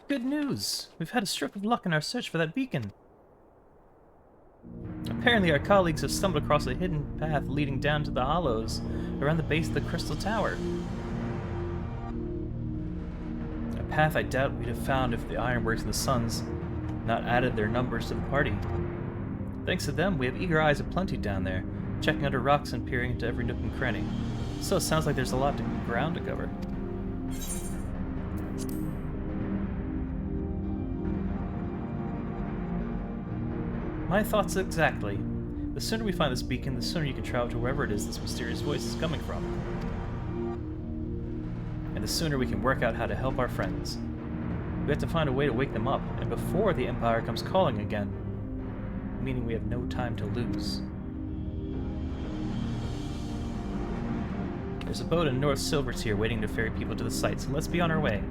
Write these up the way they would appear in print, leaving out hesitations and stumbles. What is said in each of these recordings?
Good news! We've had a stroke of luck in our search for that beacon. Apparently our colleagues have stumbled across a hidden path leading down to the hollows around the base of the Crystal Tower. A path I doubt we'd have found if the Ironworks and the Suns not added their numbers to the party. Thanks to them, we have eager eyes aplenty down there, checking under rocks and peering into every nook and cranny. So it sounds like there's a lot of ground to cover. My thoughts exactly. The sooner we find this beacon, the sooner you can travel to wherever it is this mysterious voice is coming from. And the sooner we can work out how to help our friends. We have to find a way to wake them up, and before the Empire comes calling again. Meaning we have no time to lose. There's a boat in North Silver's here waiting to ferry people to the site, so let's be on our way.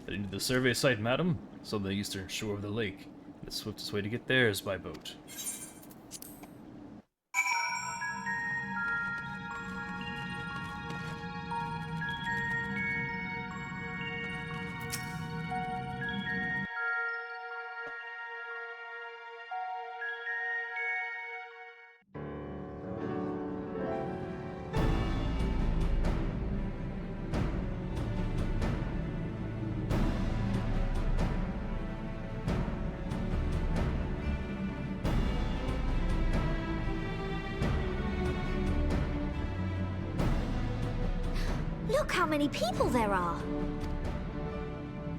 Heading to the survey site, madam. It's on the eastern shore of the lake. The swiftest way to get there is by boat. Look how many people there are!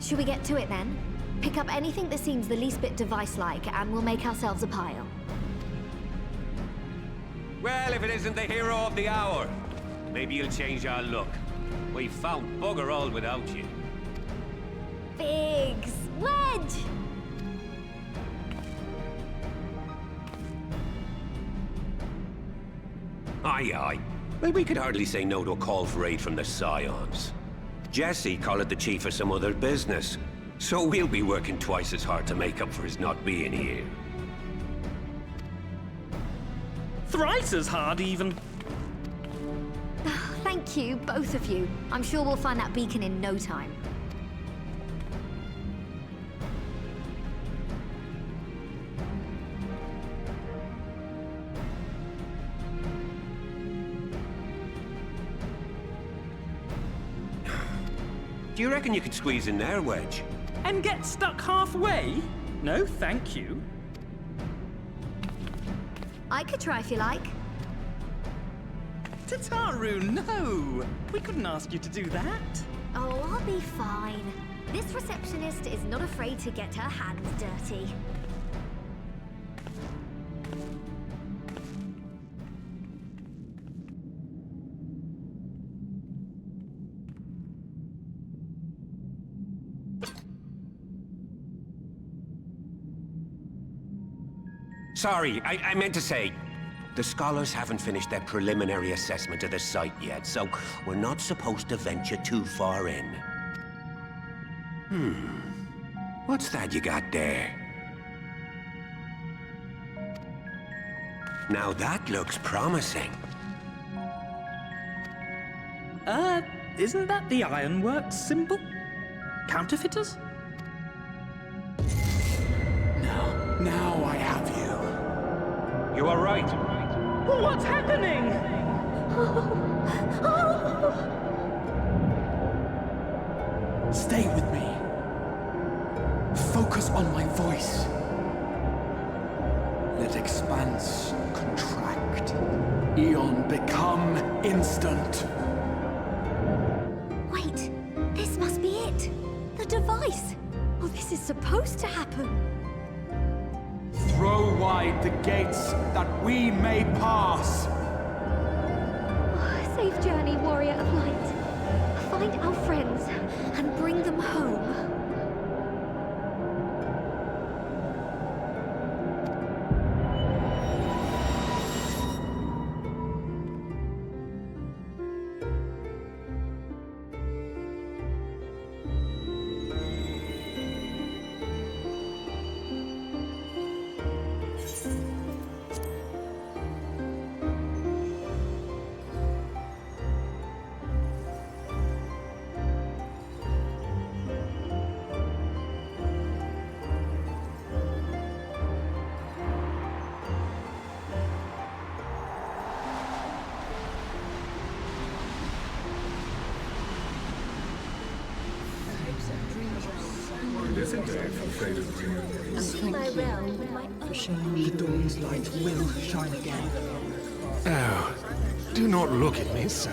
Should we get to it then? Pick up anything that seems the least bit device-like, and we'll make ourselves a pile. Well, if it isn't the hero of the hour, maybe you'll change our look. We've found bugger all without you. Biggs! Wedge! Aye, aye. Well, we could hardly say no to a call for aid from the Scions. Jesse called it the chief of some other business, so we'll be working twice as hard to make up for his not being here. Thrice as hard, even. Thank you, both of you. I'm sure we'll find that beacon in no time. Do you reckon you could squeeze in there, Wedge? And get stuck halfway? No, thank you. I could try if you like. Tataru, no! We couldn't ask you to do that. Oh, I'll be fine. This receptionist is not afraid to get her hands dirty. Sorry, I meant to say, the scholars haven't finished their preliminary assessment of the site yet, so we're not supposed to venture too far in. What's that you got there? Now that looks promising. Isn't that the Ironworks symbol? Counterfeiters? Now I have you. You are right. What's happening? Stay with me. Focus on my voice. Let expanse contract. Eon become instant. Wait, this must be it. The device. Oh, this is supposed to happen. Throw wide the gates that we may pass. Safe journey, warrior of light. Find our friends and bring them home. See my realm with my own. The dawn's light will shine again. Oh, do not look at me so.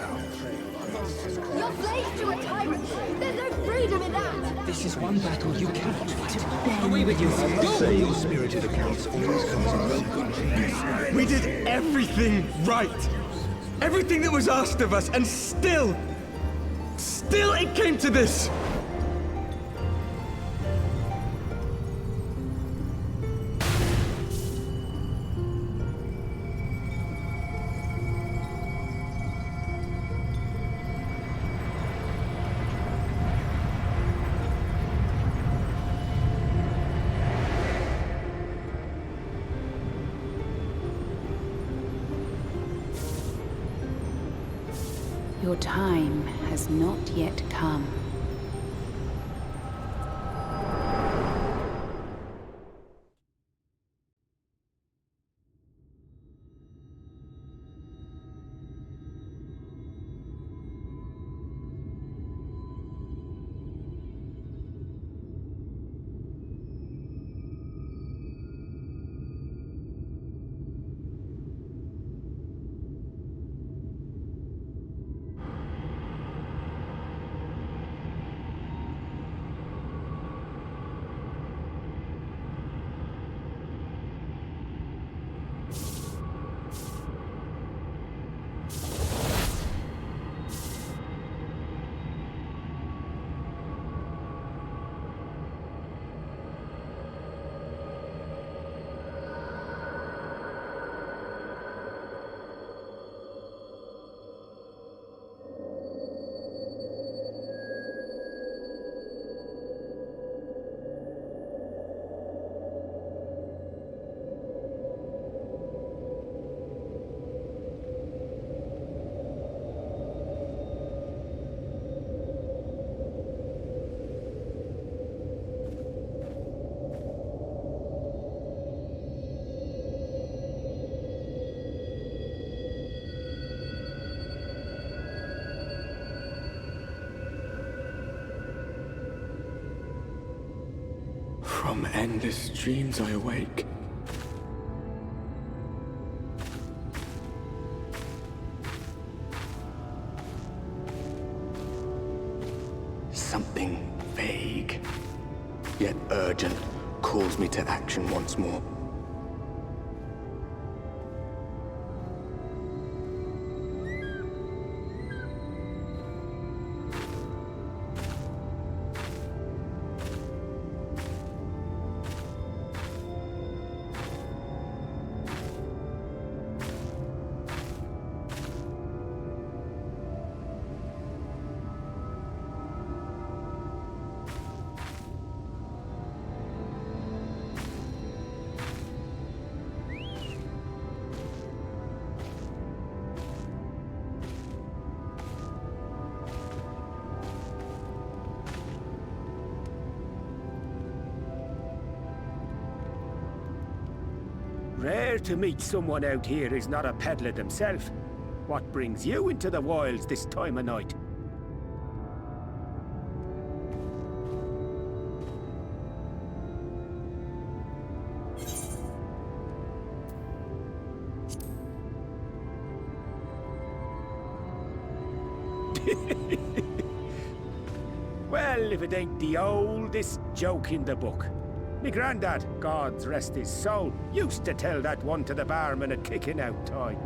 You're slaves to a tyrant! There's no freedom in that! This is one battle you cannot fight. Away with you! Go! Your spirited accounts always comes in well good. We did everything right! Everything that was asked of us, and still it came to this! Your time has not yet come. From endless dreams I awake. Something vague, yet urgent, calls me to action once more. Rare to meet someone out here who's not a peddler themselves. What brings you into the wilds this time of night? Well, if it ain't the oldest joke in the book. Me granddad, God rest his soul, used to tell that one to the barman at kicking out time.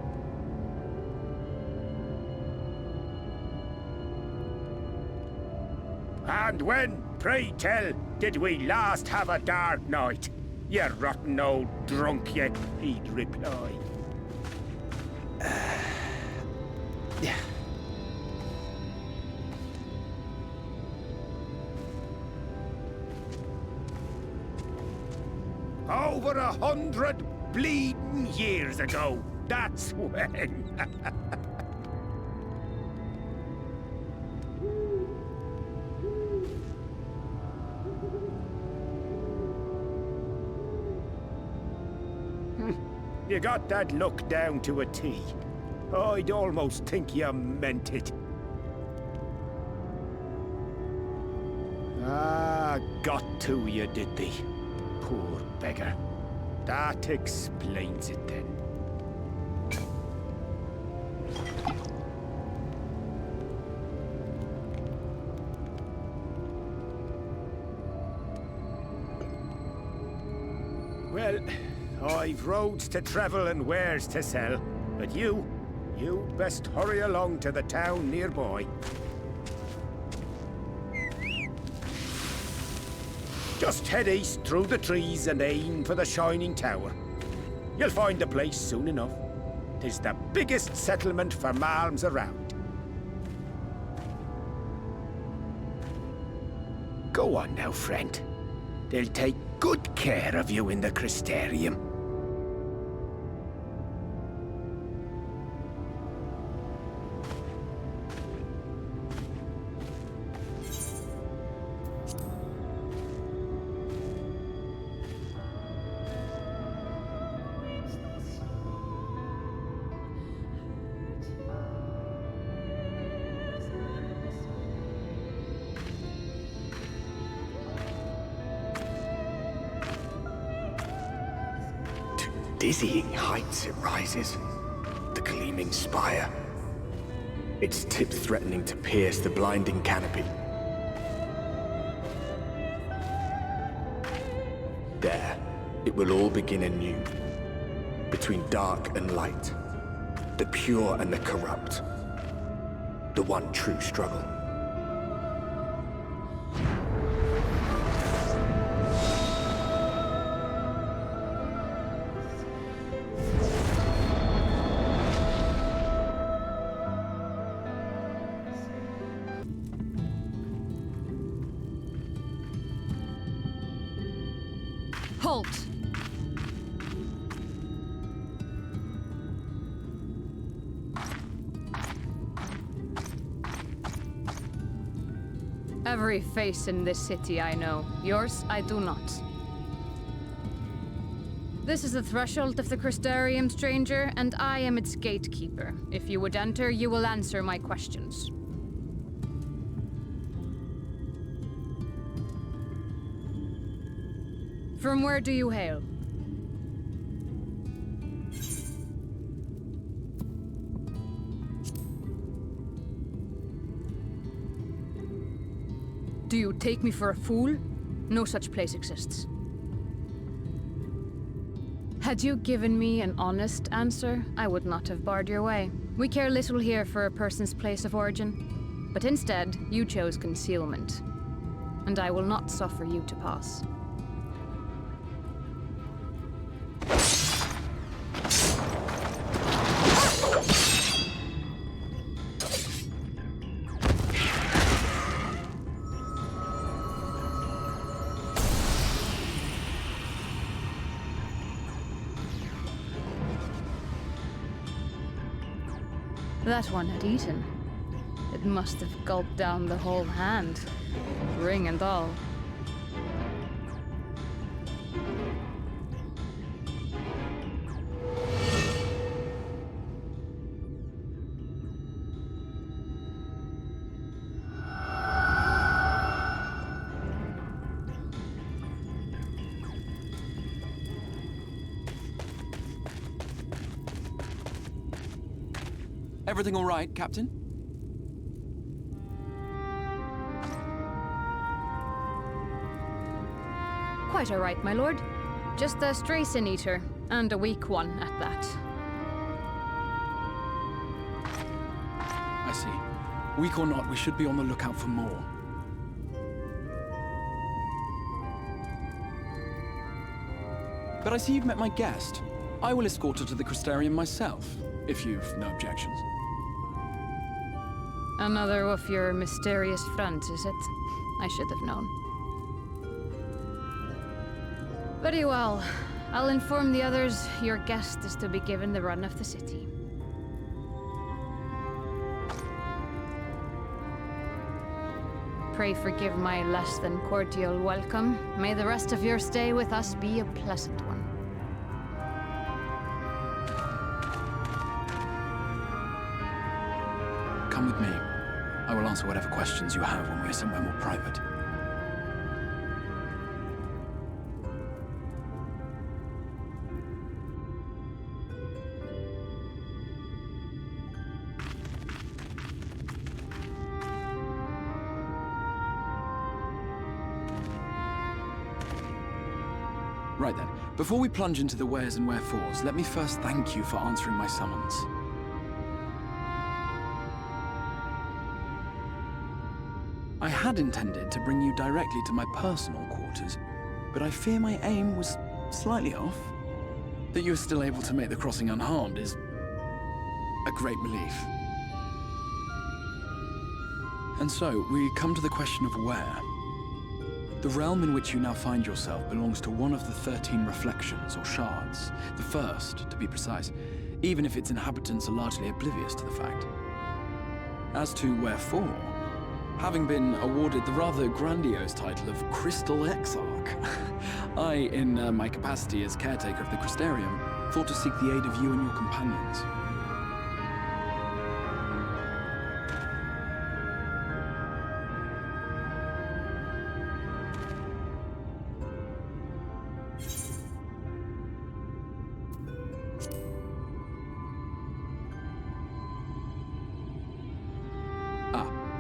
And when, pray tell, did we last have a dark night? You rotten old drunk, you, he'd reply. Yeah. Over 100 bleeding years ago, that's when. You got that look down to a T. I'd almost think you meant it. Ah, got to you, did they? Poor beggar. That explains it then. Well, I've roads to travel and wares to sell, but you best hurry along to the town nearby. Just head east through the trees and aim for the Shining Tower. You'll find the place soon enough. 'Tis the biggest settlement for malms around. Go on now, friend. They'll take good care of you in the Crystarium. Dizzying heights it rises, the gleaming spire. Its tip threatening to pierce the blinding canopy. There, it will all begin anew. Between dark and light, the pure and the corrupt. The one true struggle. Halt! Every face in this city I know. Yours, I do not. This is the threshold of the Crystarium, stranger, and I am its gatekeeper. If you would enter, you will answer my questions. From where do you hail? Do you take me for a fool? No such place exists. Had you given me an honest answer, I would not have barred your way. We care little here for a person's place of origin. But instead, you chose concealment. And I will not suffer you to pass. That one had eaten. It must have gulped down the whole hand, ring and all. Everything all right, Captain? Quite all right, my lord. Just a stray sin eater, and a weak one at that. I see. Weak or not, we should be on the lookout for more. But I see you've met my guest. I will escort her to the Crystarium myself, if you've no objections. Another of your mysterious friends, is it? I should have known. Very well. I'll inform the others your guest is to be given the run of the city. Pray forgive my less than cordial welcome. May the rest of your stay with us be a pleasant one. Come with me. I will answer whatever questions you have when we're somewhere more private. Right then, before we plunge into the wheres and wherefores, let me first thank you for answering my summons. I had intended to bring you directly to my personal quarters, but I fear my aim was slightly off. That you're still able to make the crossing unharmed is a great relief. And so, we come to the question of where. The realm in which you now find yourself belongs to one of the 13 reflections, or shards. The first, to be precise, even if its inhabitants are largely oblivious to the fact. As to wherefore, having been awarded the rather grandiose title of Crystal Exarch, I, in my capacity as caretaker of the Crystarium, thought to seek the aid of you and your companions.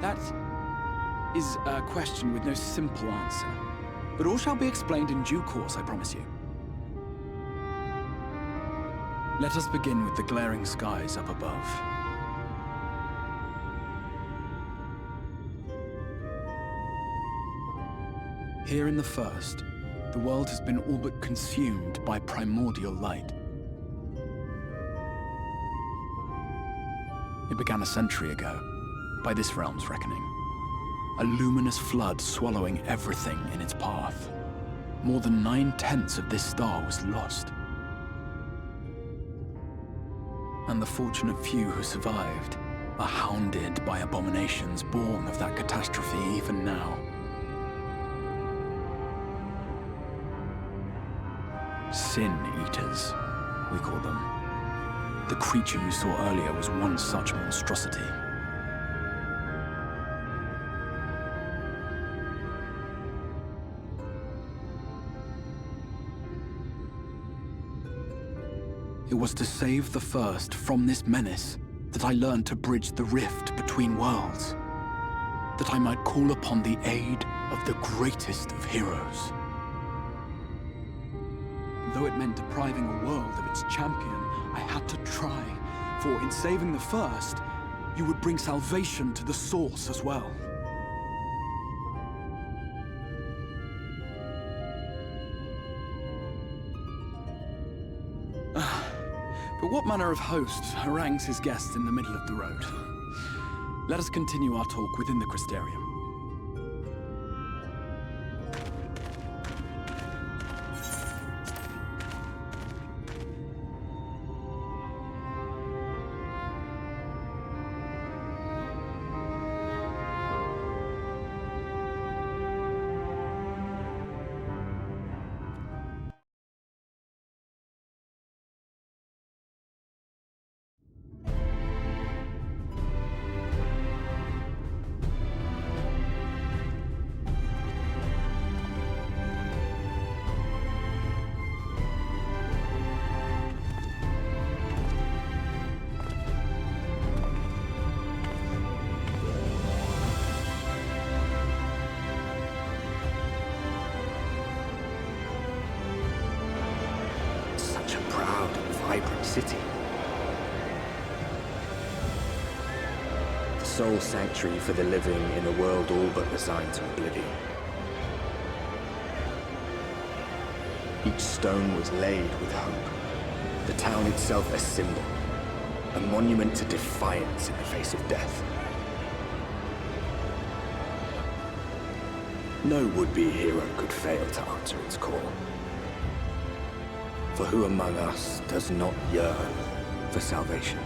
That is a question with no simple answer. But all shall be explained in due course, I promise you. Let us begin with the glaring skies up above. Here in the first, the world has been all but consumed by primordial light. It began a century ago, by this realm's reckoning. A luminous flood swallowing everything in its path. More than 9/10 of this star was lost. And the fortunate few who survived are hounded by abominations born of that catastrophe even now. Sin Eaters, we call them. The creature you saw earlier was one such monstrosity. It was to save the first from this menace that I learned to bridge the rift between worlds. That I might call upon the aid of the greatest of heroes. Though it meant depriving a world of its champion, I had to try. For in saving the first, you would bring salvation to the source as well. But what manner of host harangues his guests in the middle of the road? Let us continue our talk within the Crystarium. City. The sole sanctuary for the living in a world all but resigned to oblivion. Each stone was laid with hope. The town itself a symbol, a monument to defiance in the face of death. No would-be hero could fail to answer its call. For who among us does not yearn for salvation?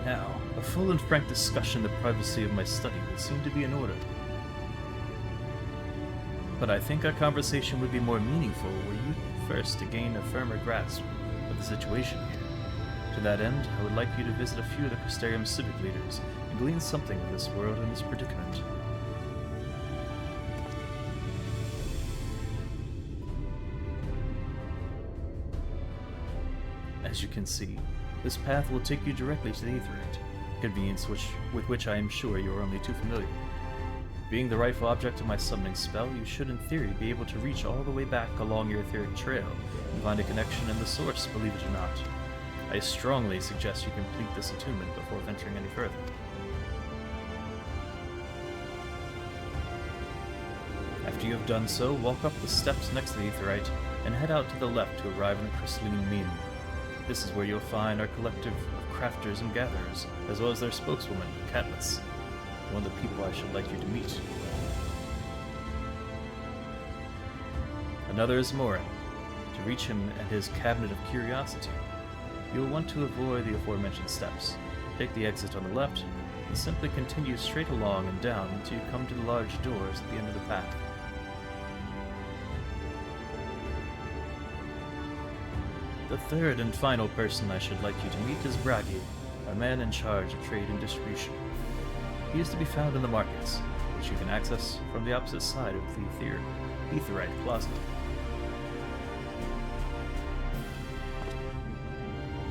Now, a full and frank discussion in the privacy of my study would seem to be in order. But I think our conversation would be more meaningful were you first to gain a firmer grasp of the situation here. To that end, I would like you to visit a few of the Crystarium's civic leaders and glean something of this world and its predicament. As you can see, this path will take you directly to the Aetherite, convenience with which I am sure you are only too familiar. Being the rightful object of my summoning spell, you should in theory be able to reach all the way back along your etheric trail and find a connection in the source, believe it or not. I strongly suggest you complete this attunement before venturing any further. After you have done so, walk up the steps next to the Aetherite and head out to the left to arrive in the crystalline mean. This is where you'll find our collective of crafters and gatherers, as well as their spokeswoman, Catlets, one of the people I should like you to meet. Another is Morin. To reach him and his Cabinet of Curiosity, you will want to avoid the aforementioned steps. Take the exit on the left, and simply continue straight along and down until you come to the large doors at the end of the path. The third and final person I should like you to meet is Bragi, a man in charge of trade and distribution. He is to be found in the markets, which you can access from the opposite side of the Aetherite Plaza.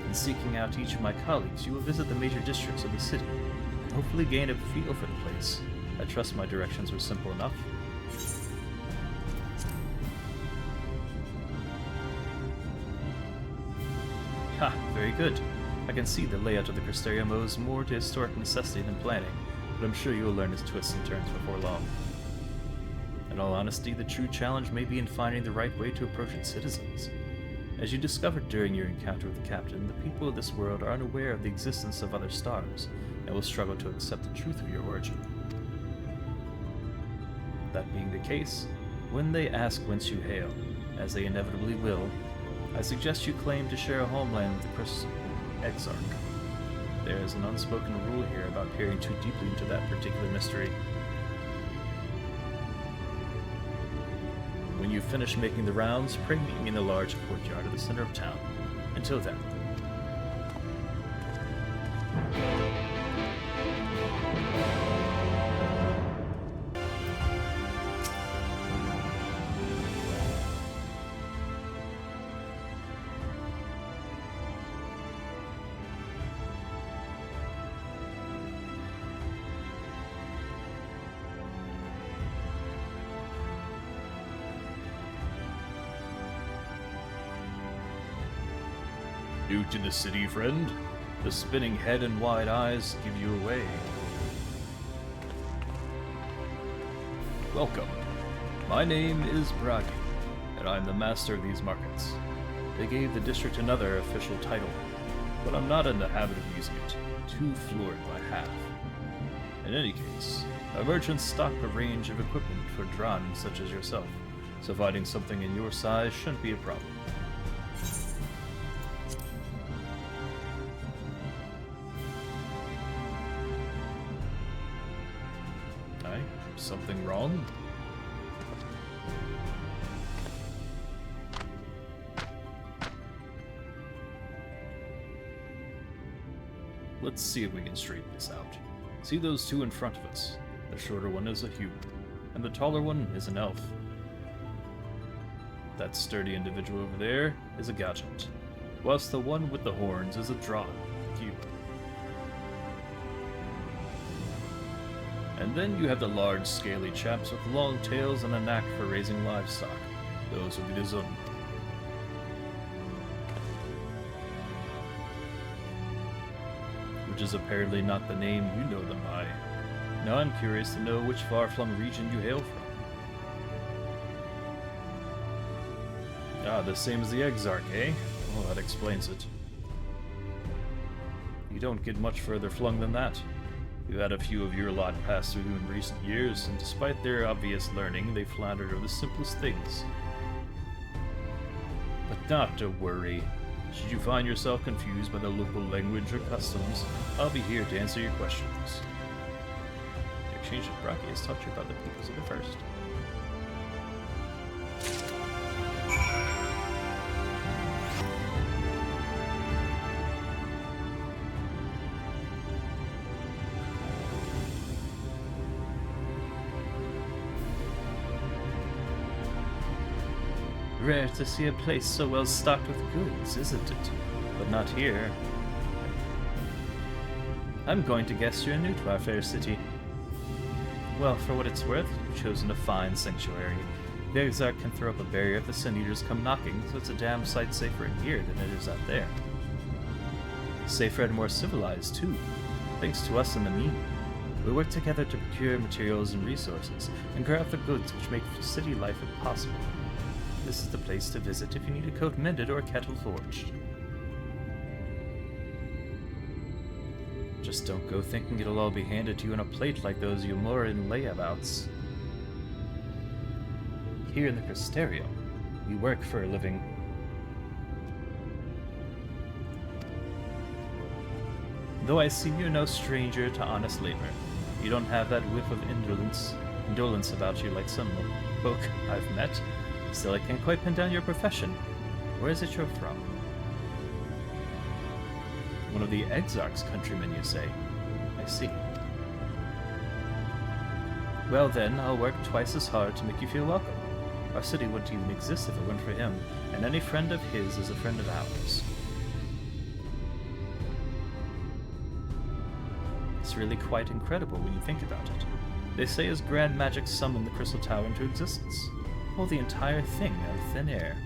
In seeking out each of my colleagues, you will visit the major districts of the city, and hopefully gain a feel for the place. I trust my directions were simple enough. Ha, very good. I can see the layout of the Crystarium owes more to historic necessity than planning, but I'm sure you will learn its twists and turns before long. In all honesty, the true challenge may be in finding the right way to approach its citizens. As you discovered during your encounter with the captain, the people of this world are unaware of the existence of other stars, and will struggle to accept the truth of your origin. That being the case, when they ask whence you hail, as they inevitably will, I suggest you claim to share a homeland with the Exarch. There is an unspoken rule here about peering too deeply into that particular mystery. When you finish making the rounds, pray meet me in the large courtyard at the center of town. Until then. New to the city, friend? The spinning head and wide eyes give you away. Welcome. My name is Bragi, and I'm the master of these markets. They gave the district another official title, but I'm not in the habit of using it, too floored by half. In any case, Emergent stock a range of equipment for Dran such as yourself, so finding something in your size shouldn't be a problem. Something wrong? Let's see if we can straighten this out. See those two in front of us? The shorter one is a human, and the taller one is an elf. That sturdy individual over there is a Gadget, whilst the one with the horns is a Dran, like you. And then you have the large, scaly chaps with long tails and a knack for raising livestock. Those would be the Zun. Which is apparently not the name you know them by. Now I'm curious to know which far-flung region you hail from. Ah, the same as the Exarch, eh? Well, that explains it. You don't get much further flung than that. We've had a few of your lot pass through in recent years, and despite their obvious learning, they floundered over the simplest things. But not to worry. Should you find yourself confused by the local language or customs, I'll be here to answer your questions. The exchange with Bragi has taught you about the peoples of the First. Rare to see a place so well stocked with goods, isn't it? But not here. I'm going to guess you're new to our fair city. Well, for what it's worth, you've chosen a fine sanctuary. The Exarch can throw up a barrier if the Sin Eaters come knocking, so it's a damn sight safer in here than it is out there. Safer and more civilized, too, thanks to us and the mean. We work together to procure materials and resources, and craft the goods which make city life impossible. This is the place to visit if you need a coat mended or a kettle forged. Just don't go thinking it'll all be handed to you on a plate like those Umoran layabouts. Here in the Crystarium, we work for a living. Though I see you're no stranger to honest labor, you don't have that whiff of indolence about you like some folk I've met. Still, I can't quite pin down your profession. Where is it you're from? One of the Exarch's countrymen, you say? I see. Well then, I'll work twice as hard to make you feel welcome. Our city wouldn't even exist if it weren't for him, and any friend of his is a friend of ours. It's really quite incredible when you think about it. They say his grand magic summoned the Crystal Tower into existence. Pulled the entire thing out of thin air.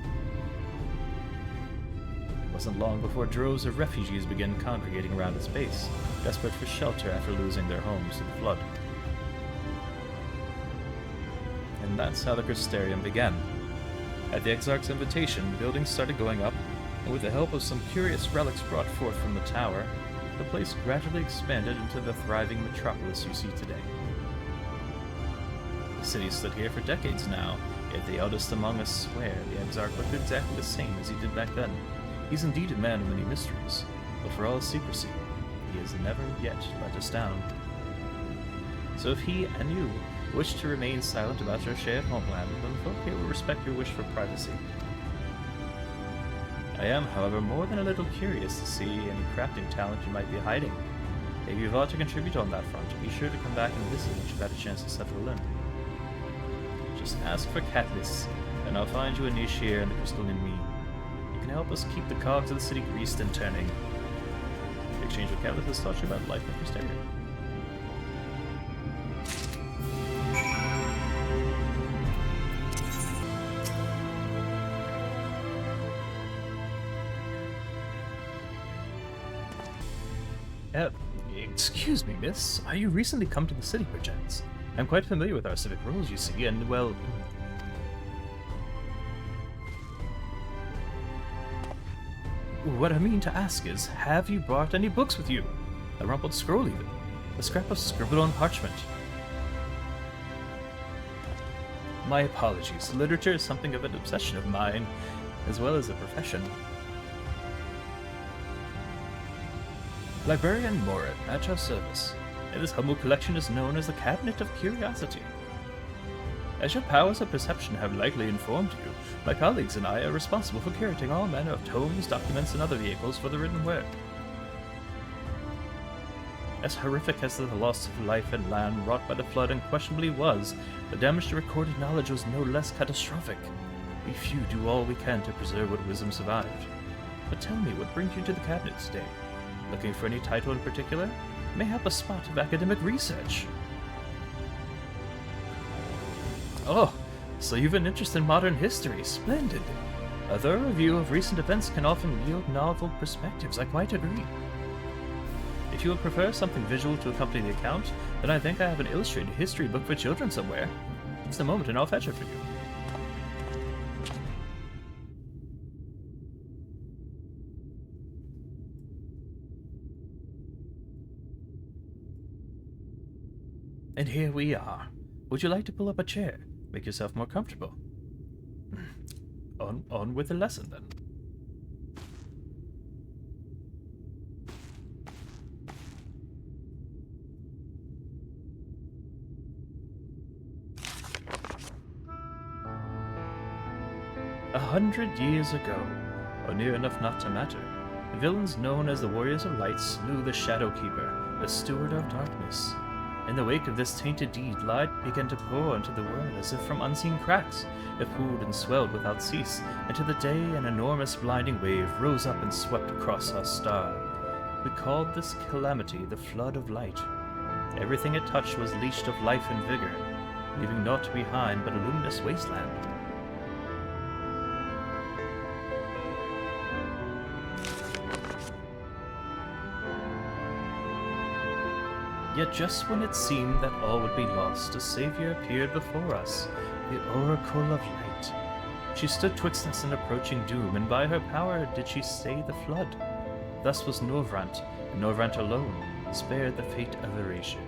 It wasn't long before droves of refugees began congregating around its base, desperate for shelter after losing their homes to the flood. And that's how the Crystarium began. At the Exarch's invitation, buildings started going up, and with the help of some curious relics brought forth from the tower, the place gradually expanded into the thriving metropolis you see today. The city stood here for decades now, yet the eldest among us swear the Exarch looked exactly the same as he did back then. He's indeed a man of many mysteries, but for all his secrecy, he has never yet let us down. So if he and you wish to remain silent about your shared homeland, then folk here will respect your wish for privacy. I am, however, more than a little curious to see any crafting talent you might be hiding. If you've ought to contribute on that front, be sure to come back and visit once you've had a chance to settle in. Just ask for Catalyst, and I'll find you a niche here in the Crystalline Mean. You can help us keep the cogs of the city greased and turning. The exchange with Catalyst has taught you about life in Crystarium. Excuse me, miss. Are you recently come to the city, perchance? I'm quite familiar with our civic rules, you see, and, well... What I mean to ask is, have you brought any books with you? A rumpled scroll, even. A scrap of scribbled on parchment. My apologies. Literature is something of an obsession of mine, as well as a profession. Librarian Morat, at your service. And this humble collection is known as the Cabinet of Curiosity. As your powers of perception have likely informed you, my colleagues and I are responsible for curating all manner of tomes, documents, and other vehicles for the written word. As horrific as the loss of life and land wrought by the flood unquestionably was, the damage to recorded knowledge was no less catastrophic. We few do all we can to preserve what wisdom survived. But tell me, what brings you to the cabinet today? Looking for any title in particular? Mayhap a spot of academic research? Oh, so you've an interest in modern history. Splendid. A thorough review of recent events can often yield novel perspectives, I quite agree. If you would prefer something visual to accompany the account, then I think I have an illustrated history book for children somewhere. Just a moment and I'll fetch it for you. And here we are. Would you like to pull up a chair? Make yourself more comfortable. On with the lesson, then. A 100 years ago, or near enough not to matter, the villains known as the Warriors of Light slew the Shadowkeeper, the Steward of Darkness. In the wake of this tainted deed, light began to pour into the world as if from unseen cracks. It pooled and swelled without cease. Until the day an enormous blinding wave rose up and swept across our star. We called this calamity the Flood of Light. Everything it touched was leashed of life and vigor, leaving naught behind but a luminous wasteland. Yet just when it seemed that all would be lost, a savior appeared before us, the Oracle of Light. She stood twixt us and approaching doom, and by her power did she stay the flood. Thus was Norvrandt, and Norvrandt alone, spared the fate of erasure.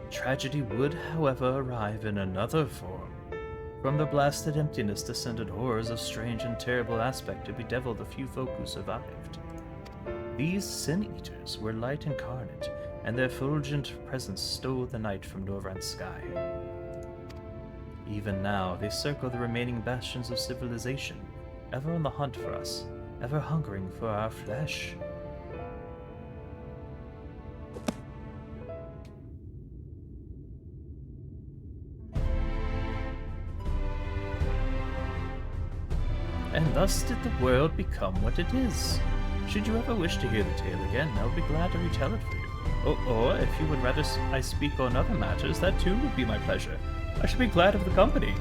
Tragedy would, however, arrive in another form. From the blasted emptiness descended horrors of strange and terrible aspect to bedevil the few folk who survived. These sin-eaters were light incarnate, and their fulgent presence stole the night from Norvrandt's sky. Even now, they circle the remaining bastions of civilization, ever on the hunt for us, ever hungering for our flesh. And thus did the world become what it is. Should you ever wish to hear the tale again, I would be glad to retell it for you. Or if you would rather I speak on other matters, that too would be my pleasure. I should be glad of the company.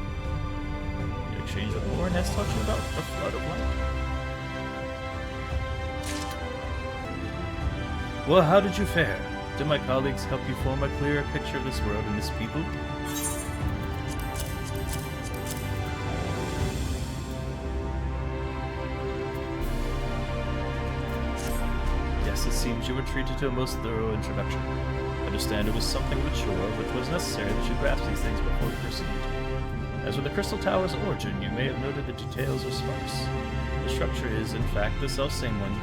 In exchange with more, Ness taught you about the Flood of Light. Well, how did you fare? Did my colleagues help you form a clearer picture of this world and its people? It seems you were treated to a most thorough introduction. I understand it was something of a chore, but it was necessary that you grasp these things before you proceed. As for the Crystal Tower's origin, you may have noted the details are sparse. The structure is, in fact, the self-same one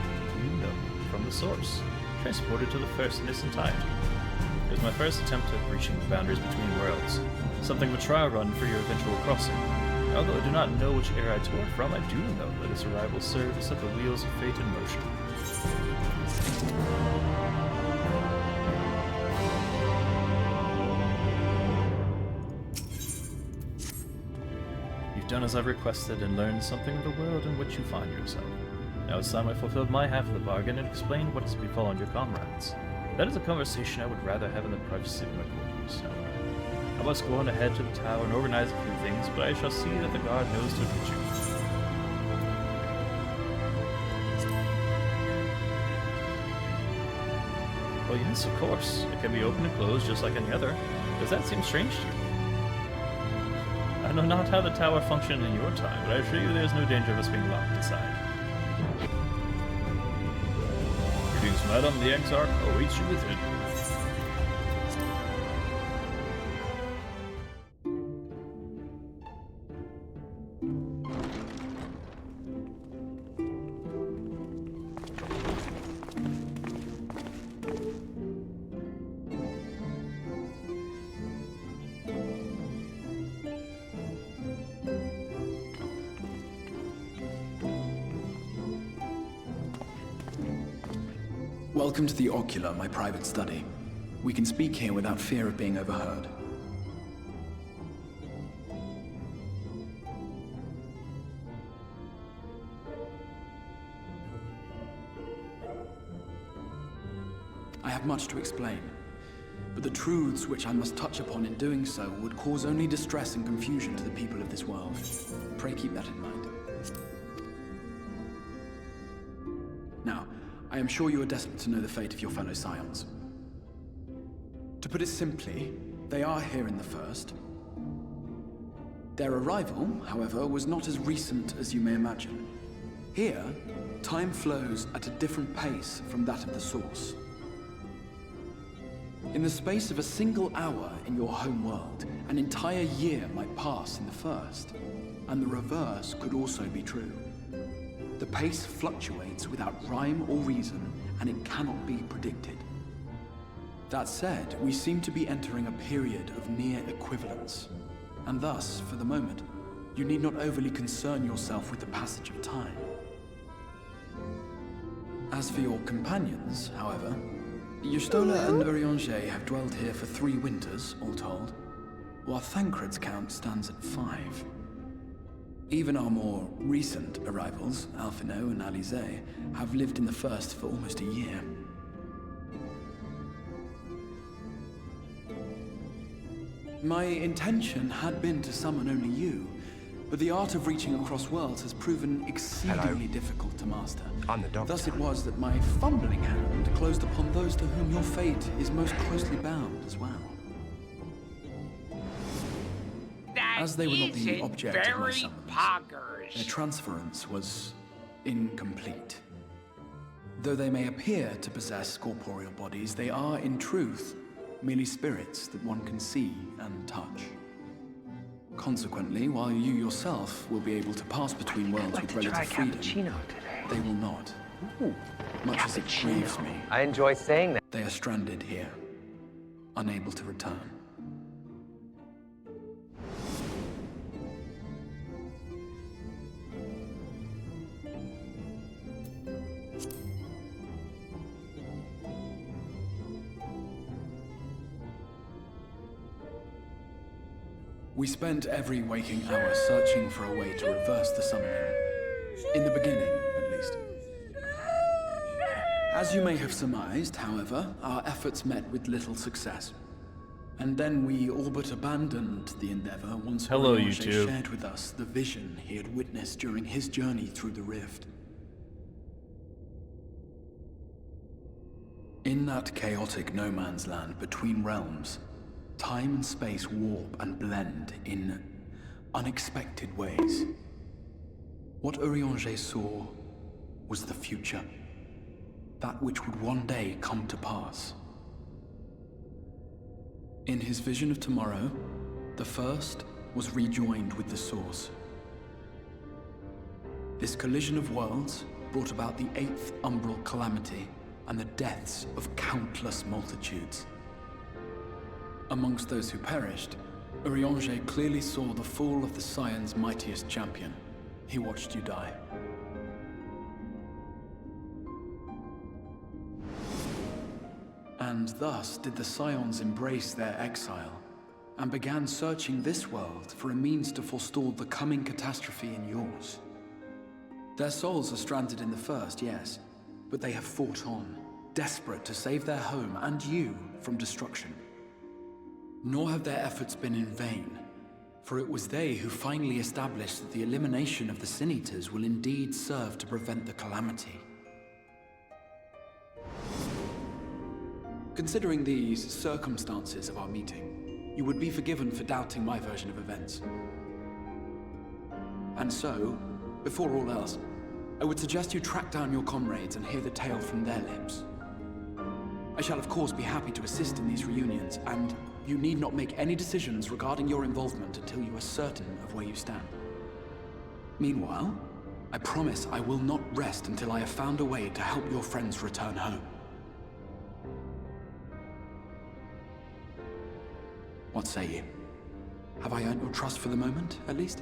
you know from the source, transported to the first in its entirety. It was my first attempt at breaching the boundaries between worlds, something of a trial run for your eventual crossing. Although I do not know which era I tore from, I do know that its arrival served to set the wheels of fate in motion. You've done as I've requested and learned something of the world in which you find yourself. Now it's time I fulfilled my half of the bargain and explained what has befallen your comrades. That is a conversation I would rather have in the privacy of my quarters. I must go on ahead to the tower and organize a few things, but I shall see that the guard knows to reach you. Well, yes, of course. It can be open and closed just like any other. Does that seem strange to you? I know not how the tower functioned in your time, but I assure you there's no danger of us being locked inside. Greetings, madam. The Exarch awaits you within. Welcome to the Ocular, my private study. We can speak here without fear of being overheard. I have much to explain, but the truths which I must touch upon in doing so would cause only distress and confusion to the people of this world. Pray keep that in mind. Now, I am sure you are desperate to know the fate of your fellow scions. To put it simply, they are here in the First. Their arrival, however, was not as recent as you may imagine. Here, time flows at a different pace from that of the Source. In the space of a single hour in your home world, an entire year might pass in the First, and the reverse could also be true. The pace fluctuates without rhyme or reason, and it cannot be predicted. That said, we seem to be entering a period of near equivalence, and thus, for the moment, you need not overly concern yourself with the passage of time. As for your companions, however, Y'shtola and Urianger have dwelled here for 3 winters, all told, while Thancred's count stands at 5. Even our more recent arrivals, Alphinaud and Alizé, have lived in the first for almost a year. My intention had been to summon only you, but the art of reaching across worlds has proven exceedingly difficult to master. I'm the doctor. Thus it was that my fumbling hand closed upon those to whom your fate is most closely bound as well. As they were not the object of my summons, their transference was incomplete. Though they may appear to possess corporeal bodies, they are, in truth, merely spirits that one can see and touch. Consequently, while you yourself will be able to pass between worlds with relative freedom, they will not. Much as it grieves me. I enjoy saying that. They are stranded here, unable to return. We spent every waking hour searching for a way to reverse the summoning. In the beginning, at least. As you may have surmised, however, our efforts met with little success. And then we all but abandoned the endeavor once Urianger shared with us the vision he had witnessed during his journey through the rift. In that chaotic no-man's land between realms, time and space warp and blend in unexpected ways. What Urianger saw was the future. That which would one day come to pass. In his vision of tomorrow, the first was rejoined with the source. This collision of worlds brought about the 8th umbral calamity and the deaths of countless multitudes. Amongst those who perished, Urianger clearly saw the fall of the Scion's mightiest champion. He watched you die. And thus did the Scions embrace their exile, and began searching this world for a means to forestall the coming catastrophe in yours. Their souls are stranded in the first, yes, but they have fought on, desperate to save their home and you from destruction. Nor have their efforts been in vain, for it was they who finally established that the elimination of the Sin-Eaters will indeed serve to prevent the calamity. Considering these circumstances of our meeting, you would be forgiven for doubting my version of events. And so, before all else, I would suggest you track down your comrades and hear the tale from their lips. I shall of course be happy to assist in these reunions, and you need not make any decisions regarding your involvement until you are certain of where you stand. Meanwhile, I promise I will not rest until I have found a way to help your friends return home. What say you? Have I earned your trust for the moment, at least?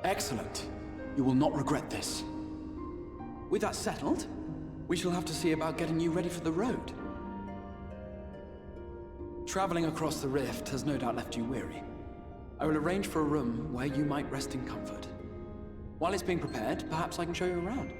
Excellent. You will not regret this. With that settled, we shall have to see about getting you ready for the road. Traveling across the rift has no doubt left you weary. I will arrange for a room where you might rest in comfort. While it's being prepared, perhaps I can show you around.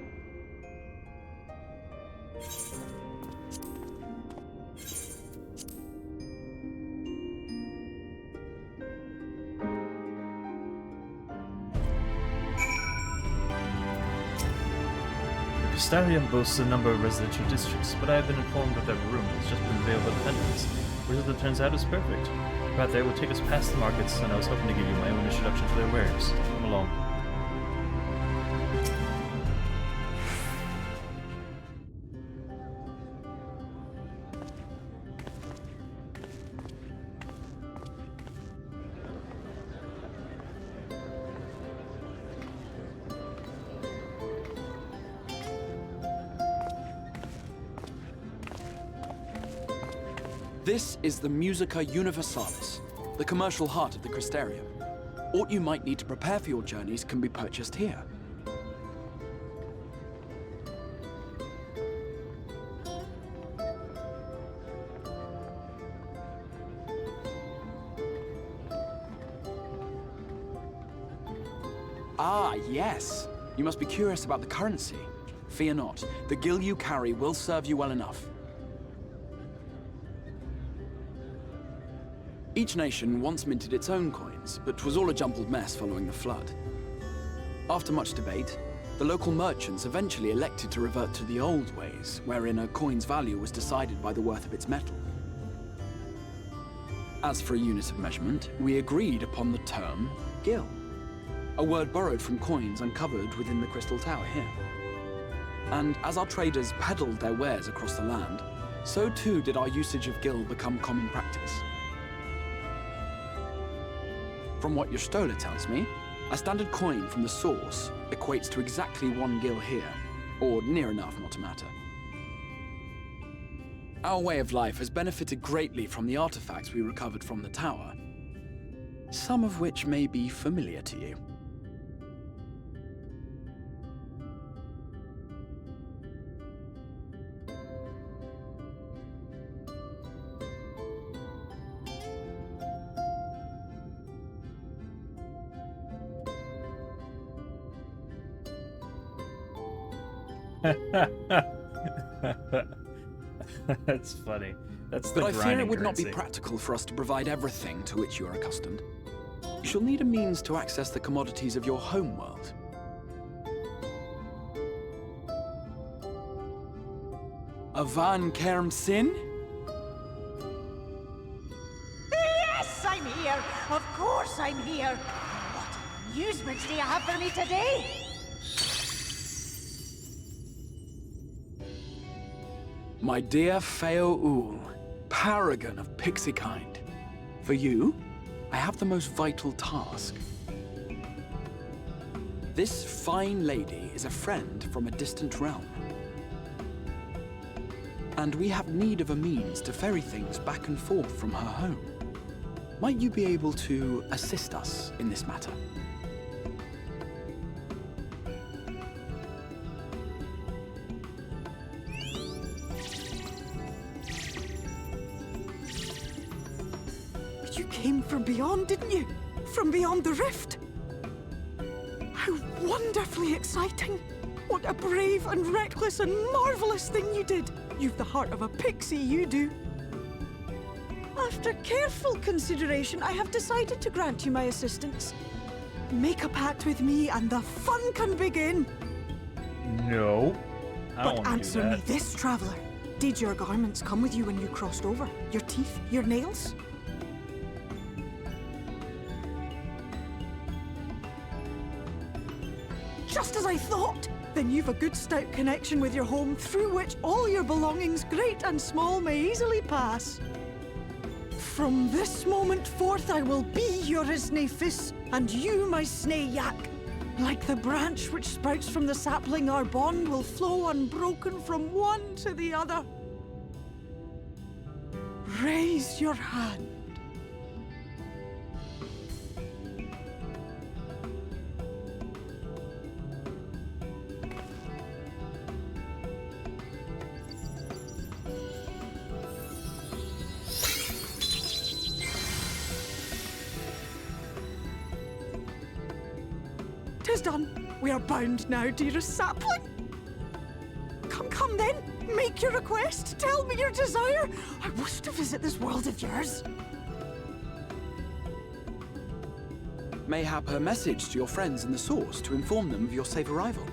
Stadium boasts a number of residential districts, but I have been informed that their room has just been available at the entrance, which as it turns out is perfect. Rather, it would take us past the markets, and I was hoping to give you my own introduction to their wares. Come along. This is the Musica Universalis, the commercial heart of the Crystarium. What you might need to prepare for your journeys can be purchased here. Ah, yes. You must be curious about the currency. Fear not. The gil you carry will serve you well enough. Each nation once minted its own coins, but 'twas all a jumbled mess following the flood. After much debate, the local merchants eventually elected to revert to the old ways, wherein a coin's value was decided by the worth of its metal. As for a unit of measurement, we agreed upon the term gil, a word borrowed from coins uncovered within the Crystal Tower here. And as our traders peddled their wares across the land, so too did our usage of gil become common practice. From what your stola tells me, a standard coin from the source equates to exactly 1 gil here, or near enough not to matter. Our way of life has benefited greatly from the artifacts we recovered from the tower, some of which may be familiar to you. That's funny. That's the But I fear it would grinding not be currency. practical for us to provide everything to which you are accustomed. You shall need a means to access the commodities of your home world. Avan Kerm Sin? Yes, I'm here. Of course I'm here. What amusements do you have for me today? My dear Feo Ul, paragon of pixie kind. For you, I have the most vital task. This fine lady is a friend from a distant realm. And we have need of a means to ferry things back and forth from her home. Might you be able to assist us in this matter? You came from beyond, didn't you? From beyond the rift? How wonderfully exciting! What a brave and reckless and marvelous thing you did! You've the heart of a pixie, you do. After careful consideration, I have decided to grant you my assistance. Make a pact with me and the fun can begin. No. I don't But want to do answer that. me this, traveler. Did your garments come with you when you crossed over? Your teeth? Your nails? Just as I thought! Then you've a good stout connection with your home through which all your belongings, great and small, may easily pass. From this moment forth I will be your Isne Fis, and you my Snay Yak. Like the branch which sprouts from the sapling, our bond will flow unbroken from one to the other. Raise your hand. Tis done. We are bound now, dearest sapling. Come then. Make your request. Tell me your desire. I wish to visit this world of yours. Mayhap her message to your friends in the source to inform them of your safe arrival.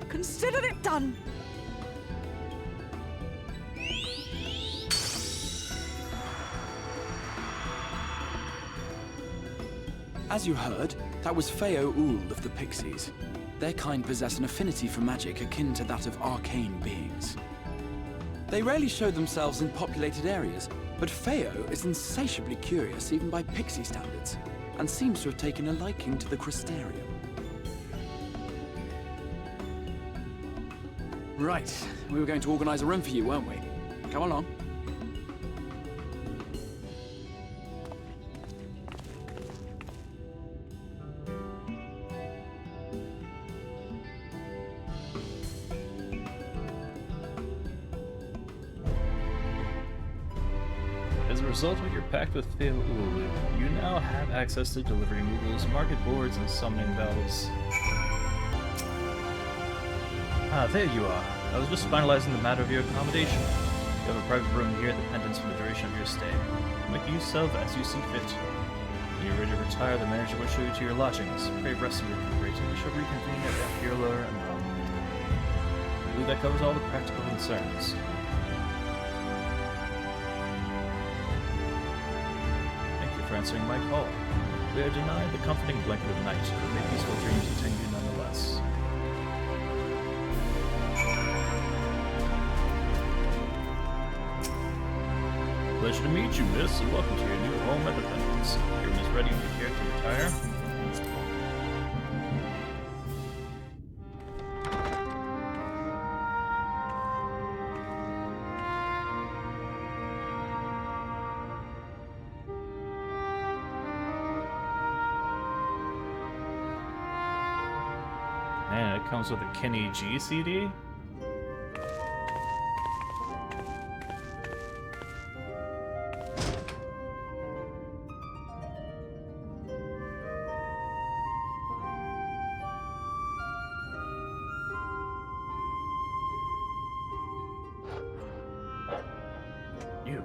Consider it done. As you heard, that was Feo Ul of the Pixies. Their kind possess an affinity for magic akin to that of arcane beings. They rarely show themselves in populated areas, but Feo is insatiably curious even by Pixie standards, and seems to have taken a liking to the Crystarium. Right. We were going to organize a room for you, weren't we? Come along. As a result of your pact with Fickle, you now have access to delivery moogles, market boards, and summoning bells. Ah, there you are. I was just finalizing the matter of your accommodation. You have a private room here that depends on the duration of your stay. Make use of as you see fit. When you're ready to retire, the manager will show you to your lodgings. Pray rest and recuperate, and we shall reconvene at Amphirola and Rome. I believe that covers all the practical concerns. For answering my call. We are denied the comforting blanket of night, but may peaceful dreams attend you nonetheless. Pleasure to meet you, miss, and welcome to your new home at the Pendants. Your room is ready when you're here to retire. Man, it comes with a Kenny G CD? You.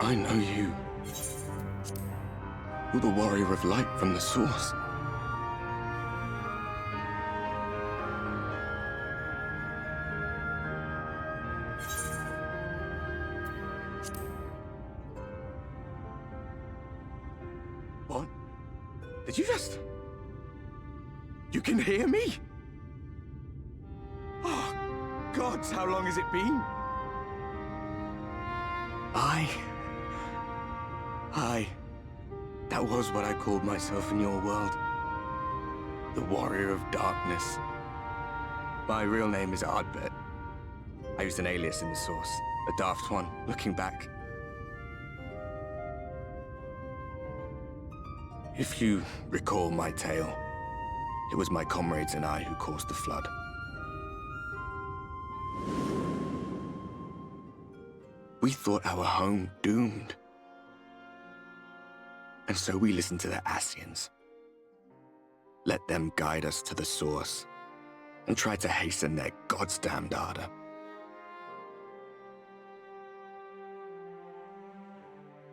I know you. You're the warrior of light from the source. What? Did you just... You can hear me? Oh, gods, how long has it been? That was what I called myself in your world. The Warrior of Darkness. My real name is Ardbert. I used an alias in the source, a daft one, looking back. If you recall my tale, it was my comrades and I who caused the flood. We thought our home doomed. And so we listened to the Ascians. Let them guide us to the source, and tried to hasten their goddamned ardor.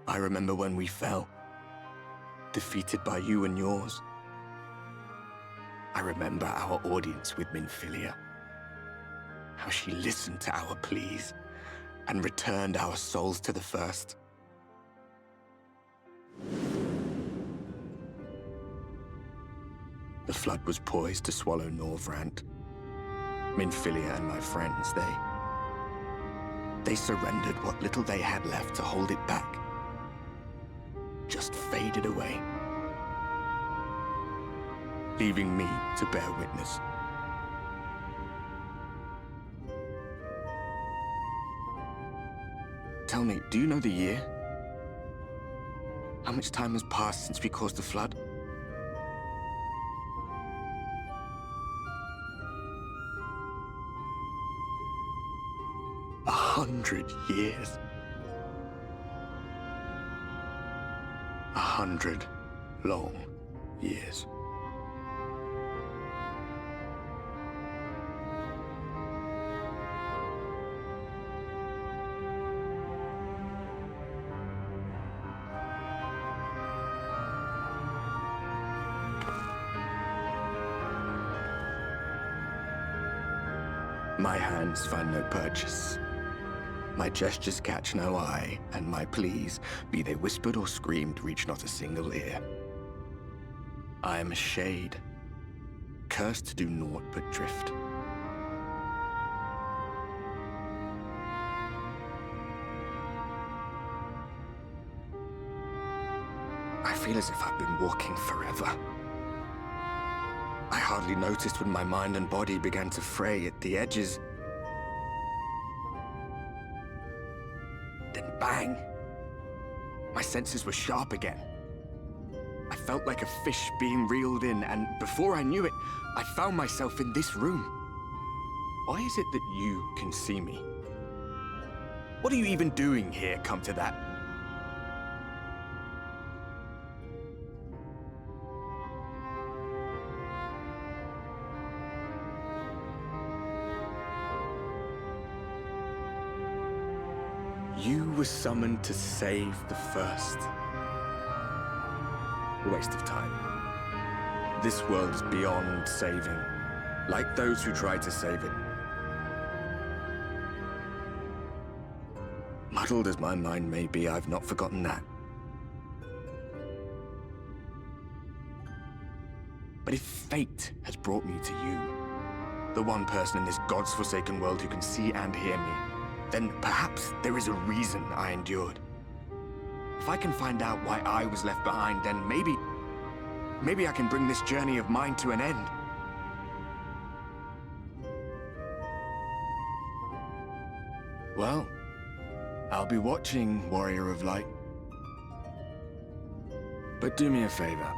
I remember when we fell, defeated by you and yours. I remember our audience with Minfilia, how she listened to our pleas and returned our souls to the First. The flood was poised to swallow Norvrandt. Minfilia and my friends, they surrendered what little they had left to hold it back. Just faded away, leaving me to bear witness. Tell me, do you know the year? How much time has passed since we caused the flood? A 100 years. 100 long years. My hands find no purchase. My gestures catch no eye, and my pleas, be they whispered or screamed, reach not a single ear. I am a shade, cursed to do naught but drift. I feel as if I've been walking forever. I hardly noticed when my mind and body began to fray at the edges. Then bang! My senses were sharp again. I felt like a fish being reeled in, and before I knew it, I found myself in this room. Why is it that you can see me? What are you even doing here, come to that? You were summoned to save the First. A waste of time. This world is beyond saving, like those who try to save it. Muddled as my mind may be, I've not forgotten that. But if fate has brought me to you, the one person in this God's forsaken world who can see and hear me, then perhaps there is a reason I endured. If I can find out why I was left behind, then maybe I can bring this journey of mine to an end. Well, I'll be watching, Warrior of Light. But do me a favor.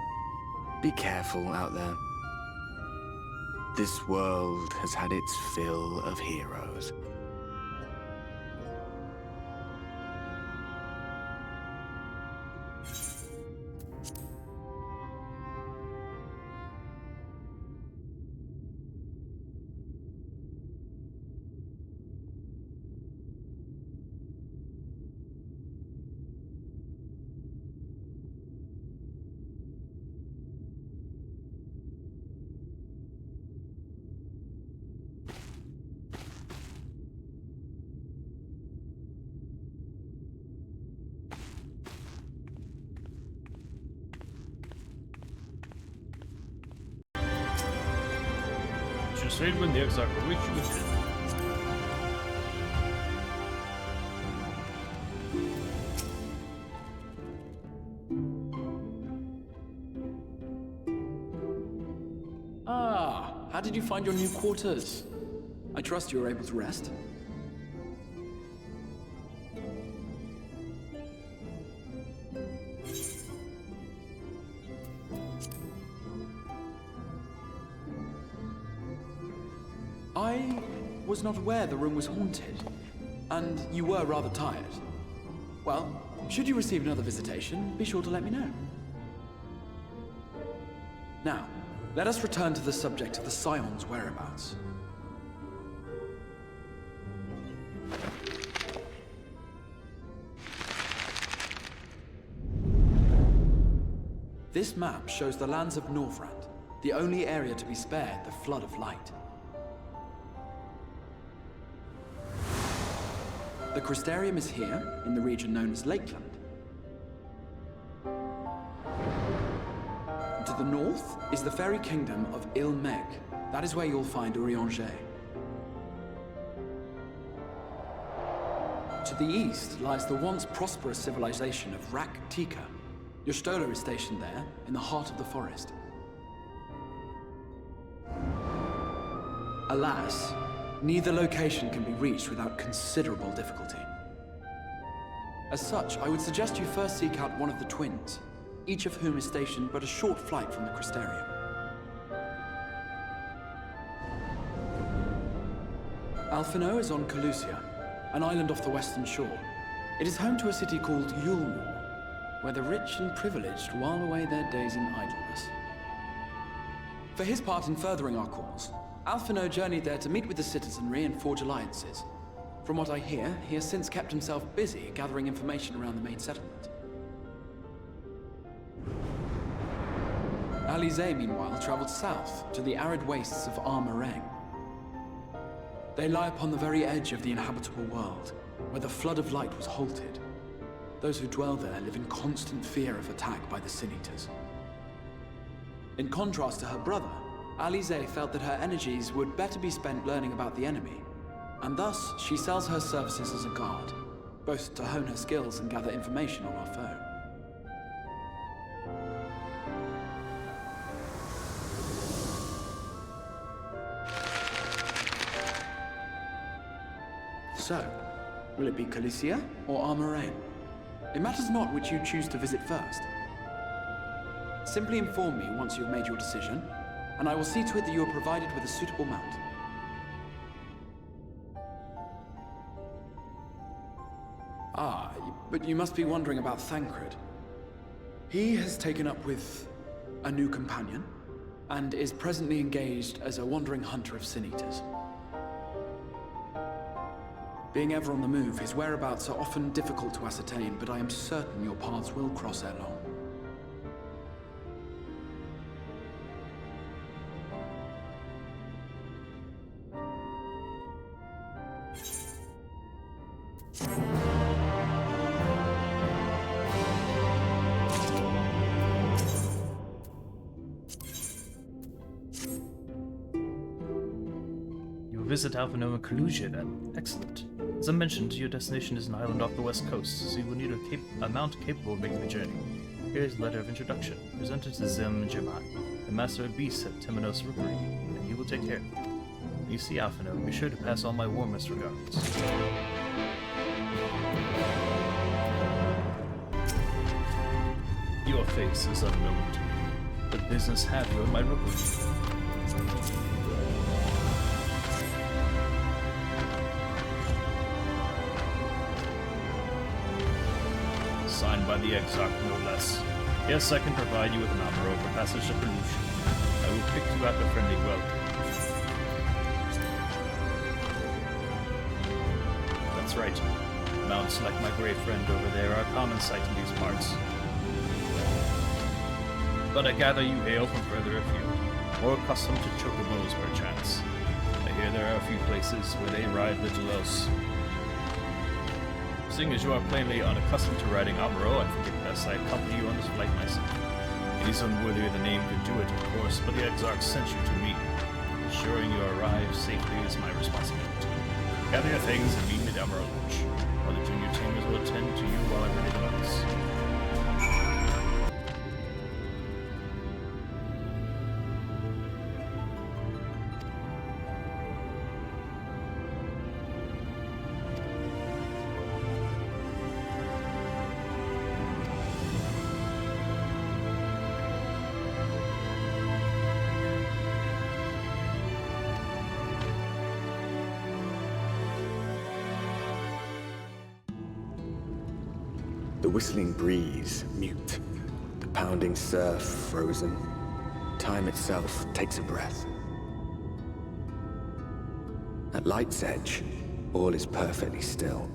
Be careful out there. This world has had its fill of heroes. When the exact which was it. Ah, how did you find your new quarters? I trust you were able to rest. I was not aware the room was haunted, and you were rather tired. Well, should you receive another visitation, be sure to let me know. Now, let us return to the subject of the Scion's whereabouts. This map shows the lands of Norvrandt, the only area to be spared the flood of light. The Crystarium is here, in the region known as Lakeland. To the north is the fairy kingdom of Il-Meg. That is where you'll find Urianger. To the east lies the once prosperous civilization of Rak-Tika. Your Stola is stationed there, in the heart of the forest. Alas, neither location can be reached without considerable difficulty. As such, I would suggest you first seek out one of the twins, each of whom is stationed but a short flight from the Crystarium. Alphinaud is on Calusia, an island off the western shore. It is home to a city called Yulmore, where the rich and privileged while away their days in idleness. For his part in furthering our cause, Alphinaud journeyed there to meet with the citizenry and forge alliances. From what I hear, he has since kept himself busy gathering information around the main settlement. Alizé, meanwhile, traveled south to the arid wastes of Armareng. They lie upon the very edge of the inhabitable world, where the flood of light was halted. Those who dwell there live in constant fear of attack by the Sin Eaters. In contrast to her brother, Alizé felt that her energies would better be spent learning about the enemy, and thus she sells her services as a guard, both to hone her skills and gather information on our foe. So, will it be Calicia or Armoraine? It matters not which you choose to visit first. Simply inform me once you've made your decision, and I will see to it that you are provided with a suitable mount. Ah, but you must be wondering about Thancred. He has taken up with a new companion, and is presently engaged as a wandering hunter of sin-eaters. Being ever on the move, his whereabouts are often difficult to ascertain, but I am certain your paths will cross ere long. Visit Alphinaud and Kalusia then. Excellent. As I mentioned, your destination is an island off the west coast, so you will need a mount capable of making the journey. Here is a letter of introduction, presented to Zim Jemai, the master of beasts at Temenos Rookery, and he will take care of you. When you see Alphinaud, be sure to pass all my warmest regards. Your face is unknown to me. What business have you in my rookery? Signed by the Exarch, no less. Yes, I can provide you with an armor for passage to Pollution. I will pick you out a friendly welcome. That's right. Mounts like my great friend over there are a common sight in these parts. But I gather you hail from further afield, more accustomed to chocobos perchance. I hear there are a few places where they ride little else. Seeing as you are plainly unaccustomed to riding Amuro, I think it best I accompany you on this flight myself. Anyone worthy of the name could do it, of course, but the Exarch sent you to me. Ensuring you arrive safely is my responsibility. Gather your things and meet me at Amuro Lodge. Other junior teamers will attend to you while I'm ready to bounce. The whistling breeze, mute. The pounding surf, frozen. Time itself takes a breath. At light's edge, all is perfectly still.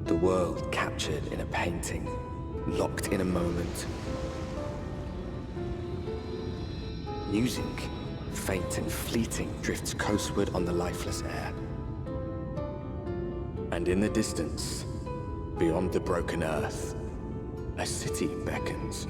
The world captured in a painting, locked in a moment. Music, faint and fleeting, drifts coastward on the lifeless air. And in the distance, beyond the broken earth, a city beckons.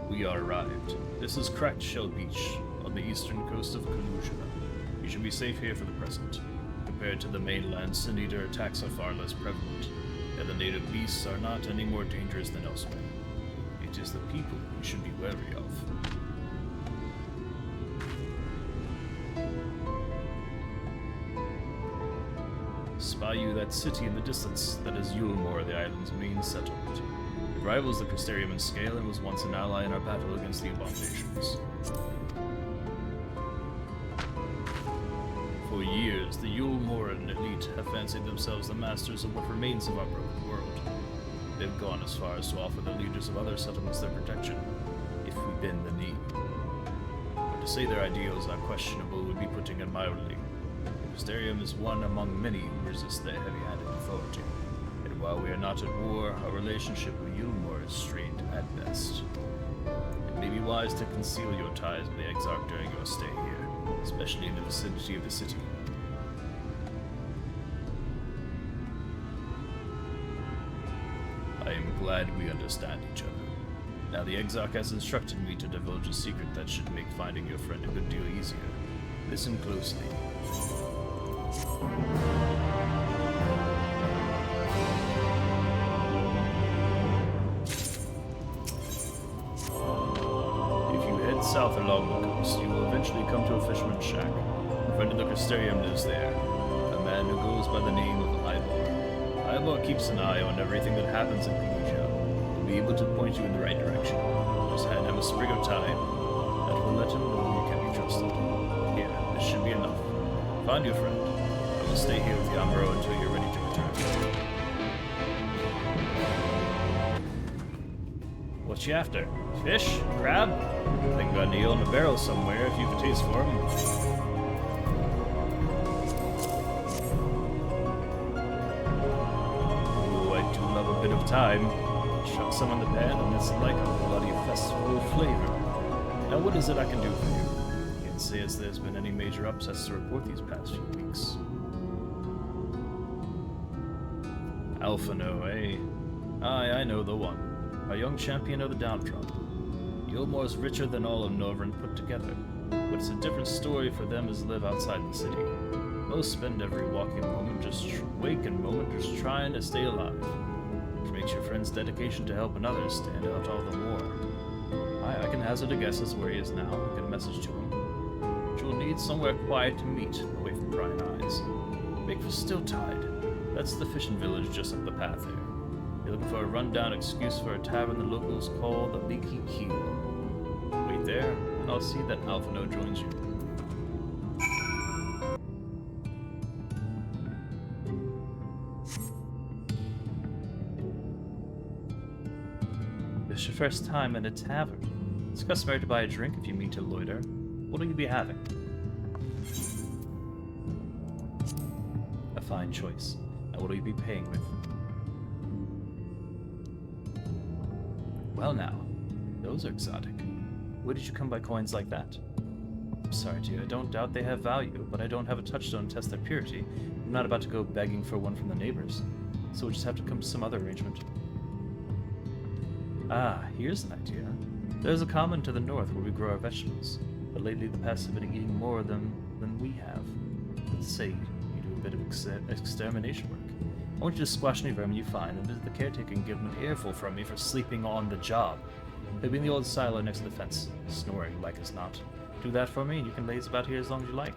We are arrived. This is Cracked Shell Beach, on the eastern coast of Kalusia. You should be safe here for the present. Compared to the mainland, sin-eater attacks are far less prevalent, and the native beasts are not any more dangerous than elsewhere. It is the people you should be wary of. Spy you that city in the distance that is Yulmore, the island's main settlement. It rivals the Crystarium in scale and was once an ally in our battle against the abominations. For years, the Yulmoran elite have fancied themselves the masters of what remains of our broken world. They've gone as far as to offer the leaders of other settlements their protection, if we bend the knee. But to say their ideals are questionable would be putting it mildly. The Crystarium is one among many who resist their heavy-handed authority. And while we are not at war, our relationship with Yulmore is strained at best. It may be wise to conceal your ties with the Exarch during your stay here, especially in the vicinity of the city. I am glad we understand each other. Now the Exarch has instructed me to divulge a secret that should make finding your friend a good deal easier. Listen closely. If you head south along the coast, you will eventually come to a fisherman's shack. A friend of the Crystarium lives there, a man who goes by the name of Ivor. Ivor keeps an eye on everything that happens in Perugia. He'll be able to point you in the right direction. Just hand him a sprig of thyme. That will let him know you can be trusted. Here, this should be enough. Find your friend. I will stay here with Yamaro until you're ready to return. What you after? Fish? Crab? Think got an eel in a barrel somewhere if you have a taste for him. Ooh, I do love a bit of thyme. Chuck some in the pan and it's like a bloody festival flavor. Now what is it I can do for you? Can't say as there's been any major upsets to report these past few weeks. Alphinaud, eh? Aye, I know the one. A young champion of the downtrodden. Yulmore's richer than all of Norvrandt put together, but it's a different story for them as live outside the city. Most spend every waking moment just trying to stay alive, which makes your friend's dedication to helping others stand out all the more. I can hazard a guess as to where he is now and get a message to him. But you'll need somewhere quiet to meet, away from prying eyes. Make for Stilltide. That's the fishing village just up the path there. You're looking for a rundown excuse for a tavern the locals call the Leaky Keel. Wait there, and I'll see that Alphinaud joins you. This is your first time in a tavern. It's customary to buy a drink if you meet to loiter. What will you be having? A fine choice. Now what will you be paying with? Well now, those are exotic. Where did you come by coins like that? I'm sorry dear, I don't doubt they have value, but I don't have a touchstone to test their purity. I'm not about to go begging for one from the neighbors, so we'll just have to come to some other arrangement. Ah, here's an idea. There's a common to the north where we grow our vegetables, but lately the pests have been eating more of them than we have. Let's say you do a bit of extermination work. I want you to squash any vermin you find and visit the caretaker and give him an earful from me for sleeping on the job. He'll be in the old silo next to the fence, snoring like as not. Do that for me and you can laze about here as long as you like.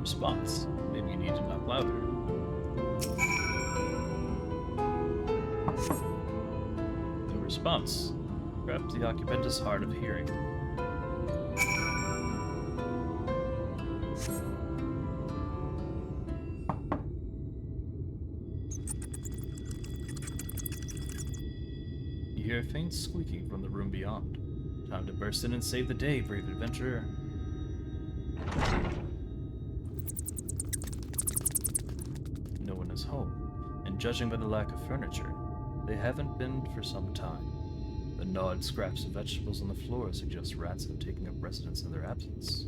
Response. Maybe you need to knock louder. No response. Perhaps the occupant is hard of hearing. You hear a faint squeaking from the room beyond. Time to burst in and save the day, brave adventurer. No one is home, and judging by the lack of furniture, they haven't been for some time. The gnawed scraps of vegetables on the floor suggest rats have taken up residence in their absence.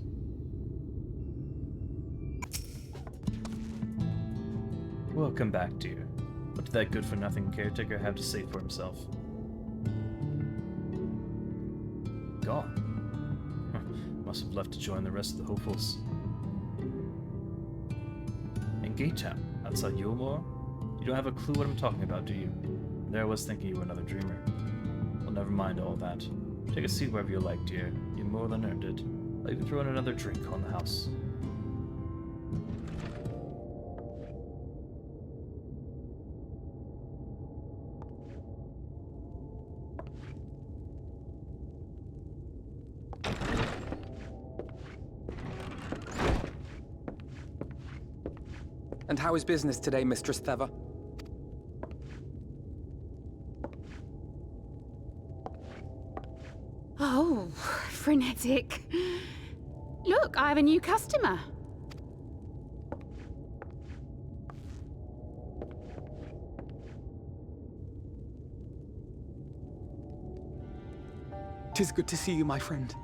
Welcome back, dear. What did that good-for-nothing caretaker have to say for himself? Gone. Must have left to join the rest of the hopefuls. In Gate Town, outside Yulmore, You don't have a clue what I'm talking about, do you? There I was thinking you were another dreamer. Well, never mind all that. Take a seat wherever you like, dear. You more than earned it. I'll even throw in another drink on the house. And how is business today, Mistress Theva? Oh, frenetic. Look, I have a new customer. Tis good to see you, my friend.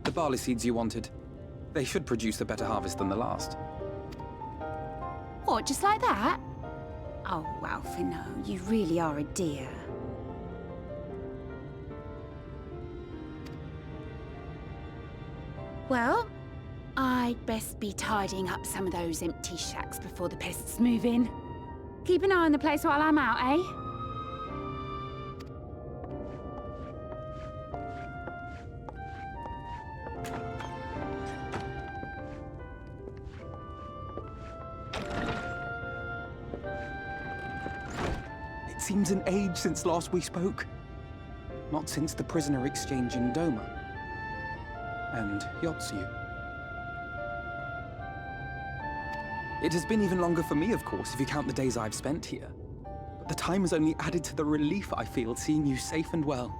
The barley seeds you wanted. They should produce a better harvest than the last. What, just like that? Oh, Alphinaud, you really are a dear. Well, I'd best be tidying up some of those empty shacks before the pests move in. Keep an eye on the place while I'm out, eh? It seems an age since last we spoke. Not since the prisoner exchange in Doma. And Yotsu. It has been even longer for me, of course, if you count the days I've spent here. But the time has only added to the relief I feel seeing you safe and well.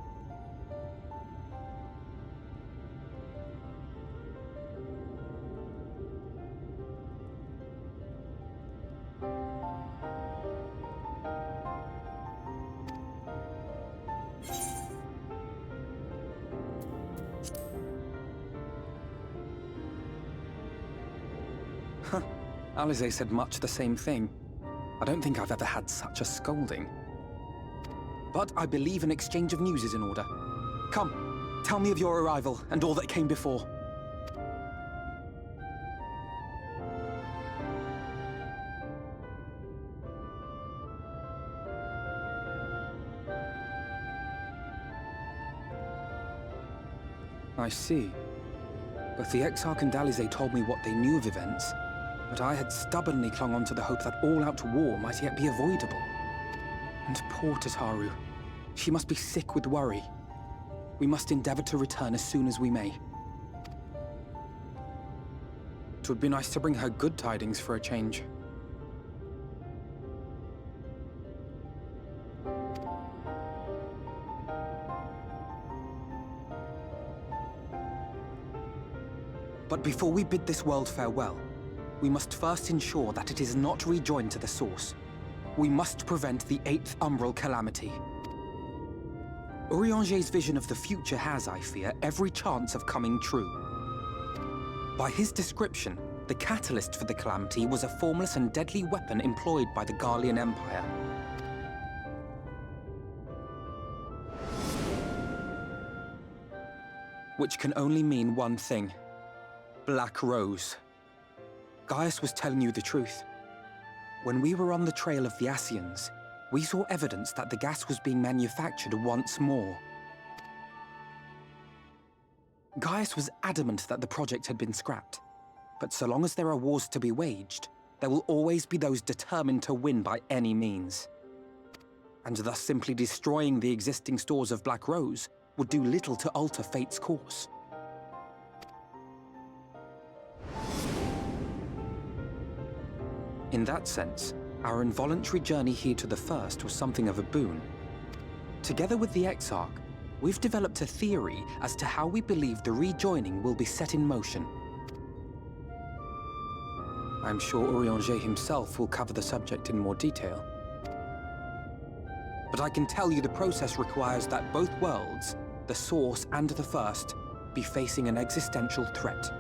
Alize said much the same thing. I don't think I've ever had such a scolding. But I believe an exchange of news is in order. Come, tell me of your arrival and all that came before. I see. Both the Exarch and Alize told me what they knew of events, but I had stubbornly clung on to the hope that all-out war might yet be avoidable. And poor Tataru. She must be sick with worry. We must endeavor to return as soon as we may. It would be nice to bring her good tidings for a change. But before we bid this world farewell, we must first ensure that it is not rejoined to the source. We must prevent the 8th Umbral calamity. Urianger's vision of the future has, I fear, every chance of coming true. By his description, the catalyst for the calamity was a formless and deadly weapon employed by the Garlean Empire. Which can only mean one thing. Black Rose. Gaius was telling you the truth. When we were on the trail of the Ascians, we saw evidence that the gas was being manufactured once more. Gaius was adamant that the project had been scrapped. But so long as there are wars to be waged, there will always be those determined to win by any means. And thus simply destroying the existing stores of Black Rose would do little to alter fate's course. In that sense, our involuntary journey here to the First was something of a boon. Together with the Exarch, we've developed a theory as to how we believe the rejoining will be set in motion. I'm sure Urianger himself will cover the subject in more detail. But I can tell you the process requires that both worlds, the Source and the First, be facing an existential threat.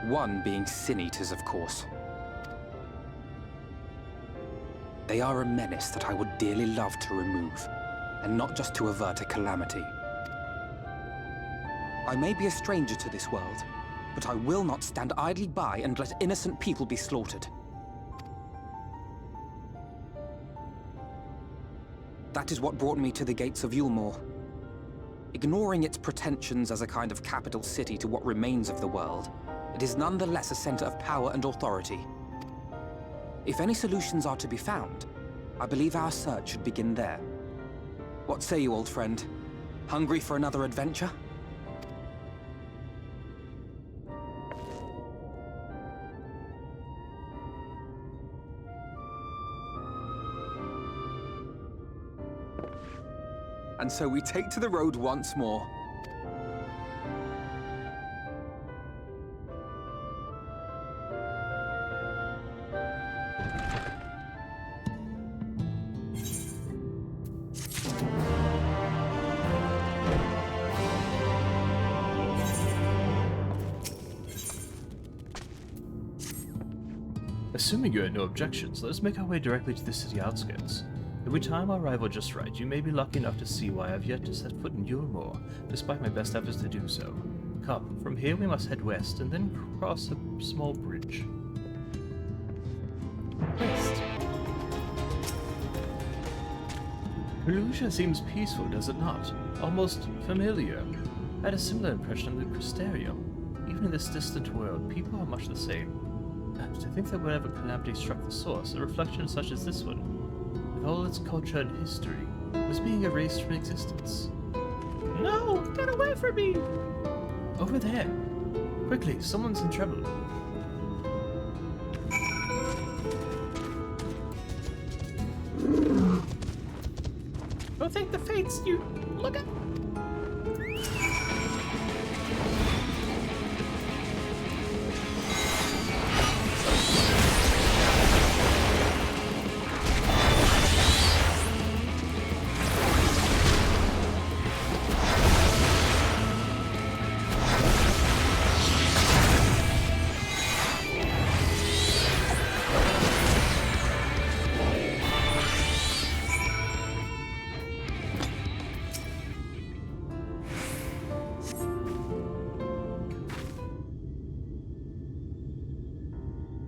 One being Sin-Eaters, of course. They are a menace that I would dearly love to remove, and not just to avert a calamity. I may be a stranger to this world, but I will not stand idly by and let innocent people be slaughtered. That is what brought me to the gates of Yulmore. Ignoring its pretensions as a kind of capital city to what remains of the world, it is nonetheless a center of power and authority. If any solutions are to be found, I believe our search should begin there. What say you, old friend? Hungry for another adventure? And so we take to the road once more. Assuming you had no objections, let us make our way directly to the city outskirts. If we time our arrival just right, you may be lucky enough to see why I have yet to set foot in Yulmore, despite my best efforts to do so. Come, from here we must head west, and then cross a small bridge. West. Pelusia seems peaceful, does it not? Almost familiar. I had a similar impression of the Crystarium. Even in this distant world, people are much the same. To think that whatever calamity struck the source, a reflection such as this one, with all its culture and history, was being erased from existence. No! Get away from me! Over there! Quickly, someone's in trouble. Don't thank the fates, you... Look out!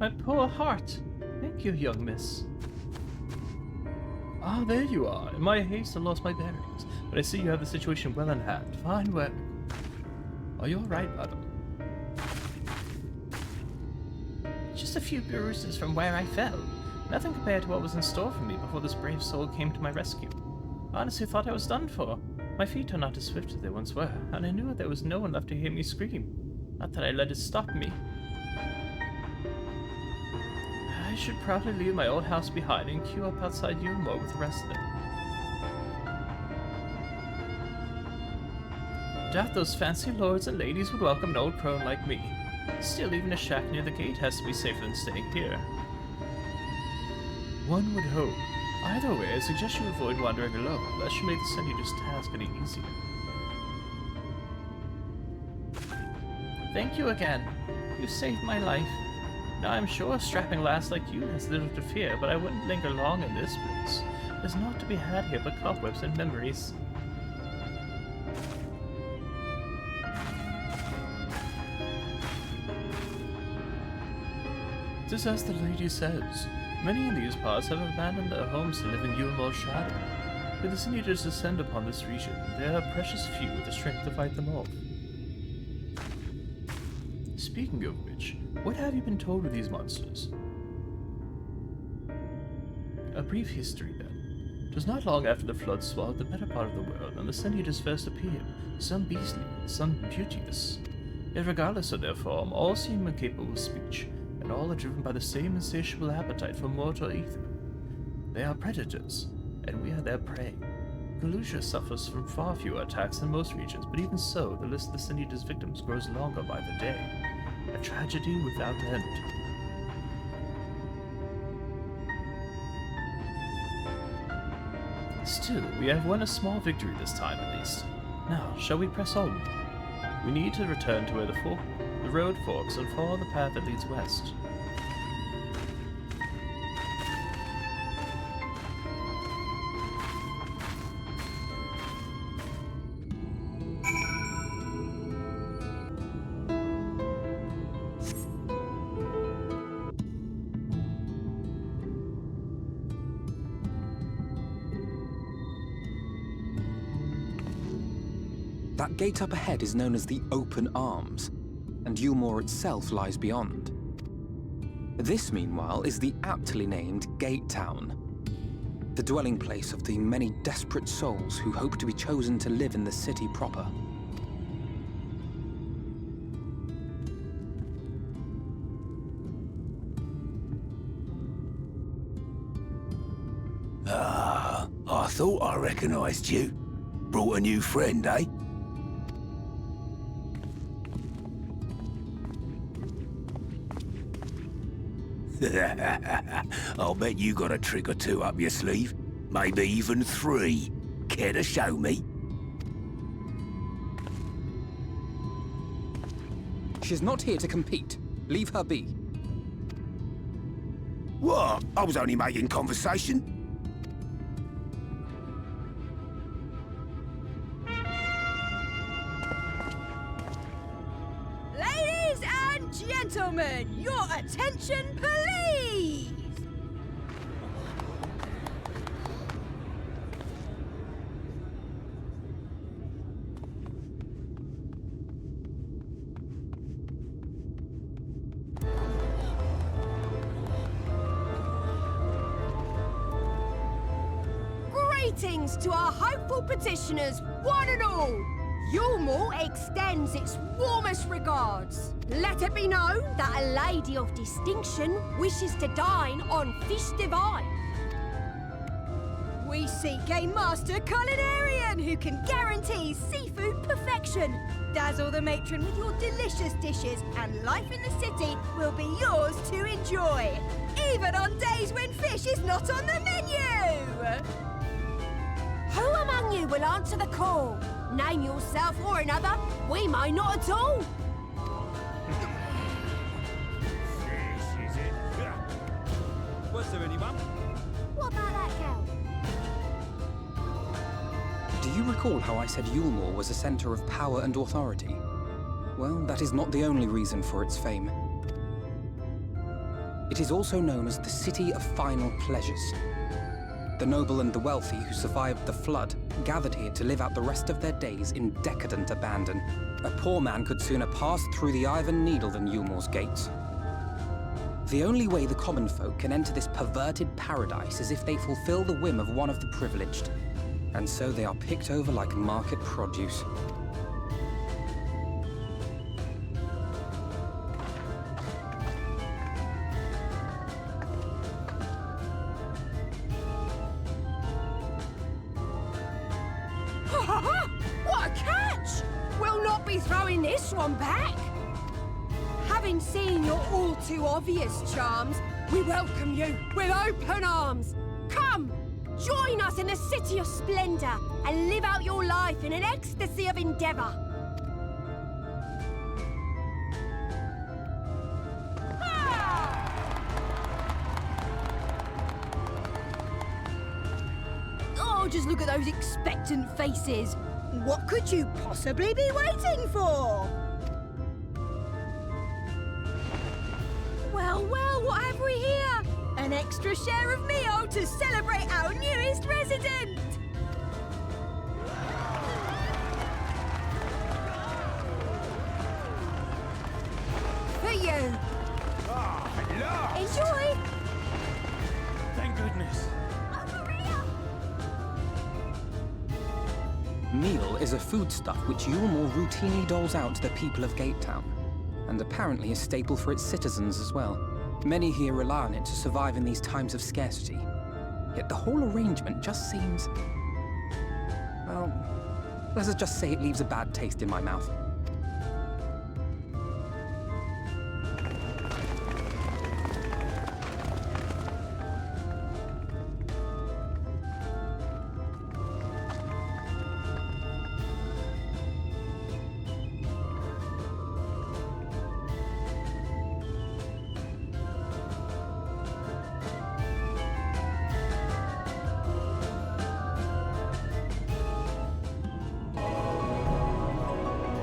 My poor heart. Thank you, young miss. Ah, there you are. In my haste, I lost my bearings. But I see you have the situation well in hand. Fine work. Are you all right, madam? Just a few bruises from where I fell. Nothing compared to what was in store for me before this brave soul came to my rescue. I honestly thought I was done for. My feet are not as swift as they once were, and I knew there was no one left to hear me scream. Not that I let it stop me. I should probably leave my old house behind and queue up outside Yulmore with the rest of them. Doubt those fancy lords and ladies would welcome an old crone like me. Still, even a shack near the gate has to be safer than staying here. One would hope. Either way, I suggest you avoid wandering alone, lest you make the senator's task any easier. Thank you again. You saved my life. Now I'm sure a strapping lass like you has little to fear, but I wouldn't linger long in this place. There's naught to be had here but cobwebs and memories. Just as the lady says, many in these parts have abandoned their homes to live in Yulmore's shadow. With the senators descend upon this region, there are precious few with the strength to fight them off. Speaking of which, what have you been told of these monsters? A brief history, then. It was not long after the flood swallowed the better part of the world, and the senators first appeared, some beastly, some beauteous. Yet regardless of their form, all seem incapable of speech, and all are driven by the same insatiable appetite for mortal ether. They are predators, and we are their prey. Galusia suffers from far fewer attacks than most regions, but even so, the list of the senators' victims grows longer by the day. A tragedy without end. Still, we have won a small victory this time at least. Now, shall we press on? We need to return to where the road forks and follow the path that leads west. That gate up ahead is known as the Open Arms, and Yulmore itself lies beyond. This, meanwhile, is the aptly named Gate Town, the dwelling place of the many desperate souls who hope to be chosen to live in the city proper. Ah, I thought I recognized you. Brought a new friend, eh? I'll bet you got a trick or two up your sleeve. Maybe even 3. Care to show me? She's not here to compete. Leave her be. What? I was only making conversation. Ladies and gentlemen, your attention, please! Greetings to our hopeful petitioners, one and all! Yulmore extends its warmest regards. Let it be known that a lady of distinction wishes to dine on fish divine. We seek a master culinarian who can guarantee seafood perfection. Dazzle the matron with your delicious dishes, and life in the city will be yours to enjoy, even on days when fish is not on the menu. Who among you will answer the call? Name yourself or another. We might not at all. Was there anyone? What about that girl? Do you recall how I said Yulmore was a center of power and authority? Well, that is not the only reason for its fame. It is also known as the City of Final Pleasures. The noble and the wealthy who survived the flood gathered here to live out the rest of their days in decadent abandon. A poor man could sooner pass through the Iron Needle than Yulmore's gates. The only way the common folk can enter this perverted paradise is if they fulfill the whim of one of the privileged. And so they are picked over like market produce. What a catch! We'll not be throwing this one back. Having seen your all too obvious charms, we welcome you with open arms. Come, join us in the City of Splendor and live out your life in an ecstasy of endeavor. Oh, just look at those expectant faces. What could you possibly be waiting for? Well, well, what have we here? An extra share of meal to celebrate our newest resident! For you! Enjoy! Thank goodness. Meal is a foodstuff which Yulmore routinely doles out to the people of Gate Town, and apparently a staple for its citizens as well. Many here rely on it to survive in these times of scarcity. Yet the whole arrangement just seems... well, let's just say it leaves a bad taste in my mouth.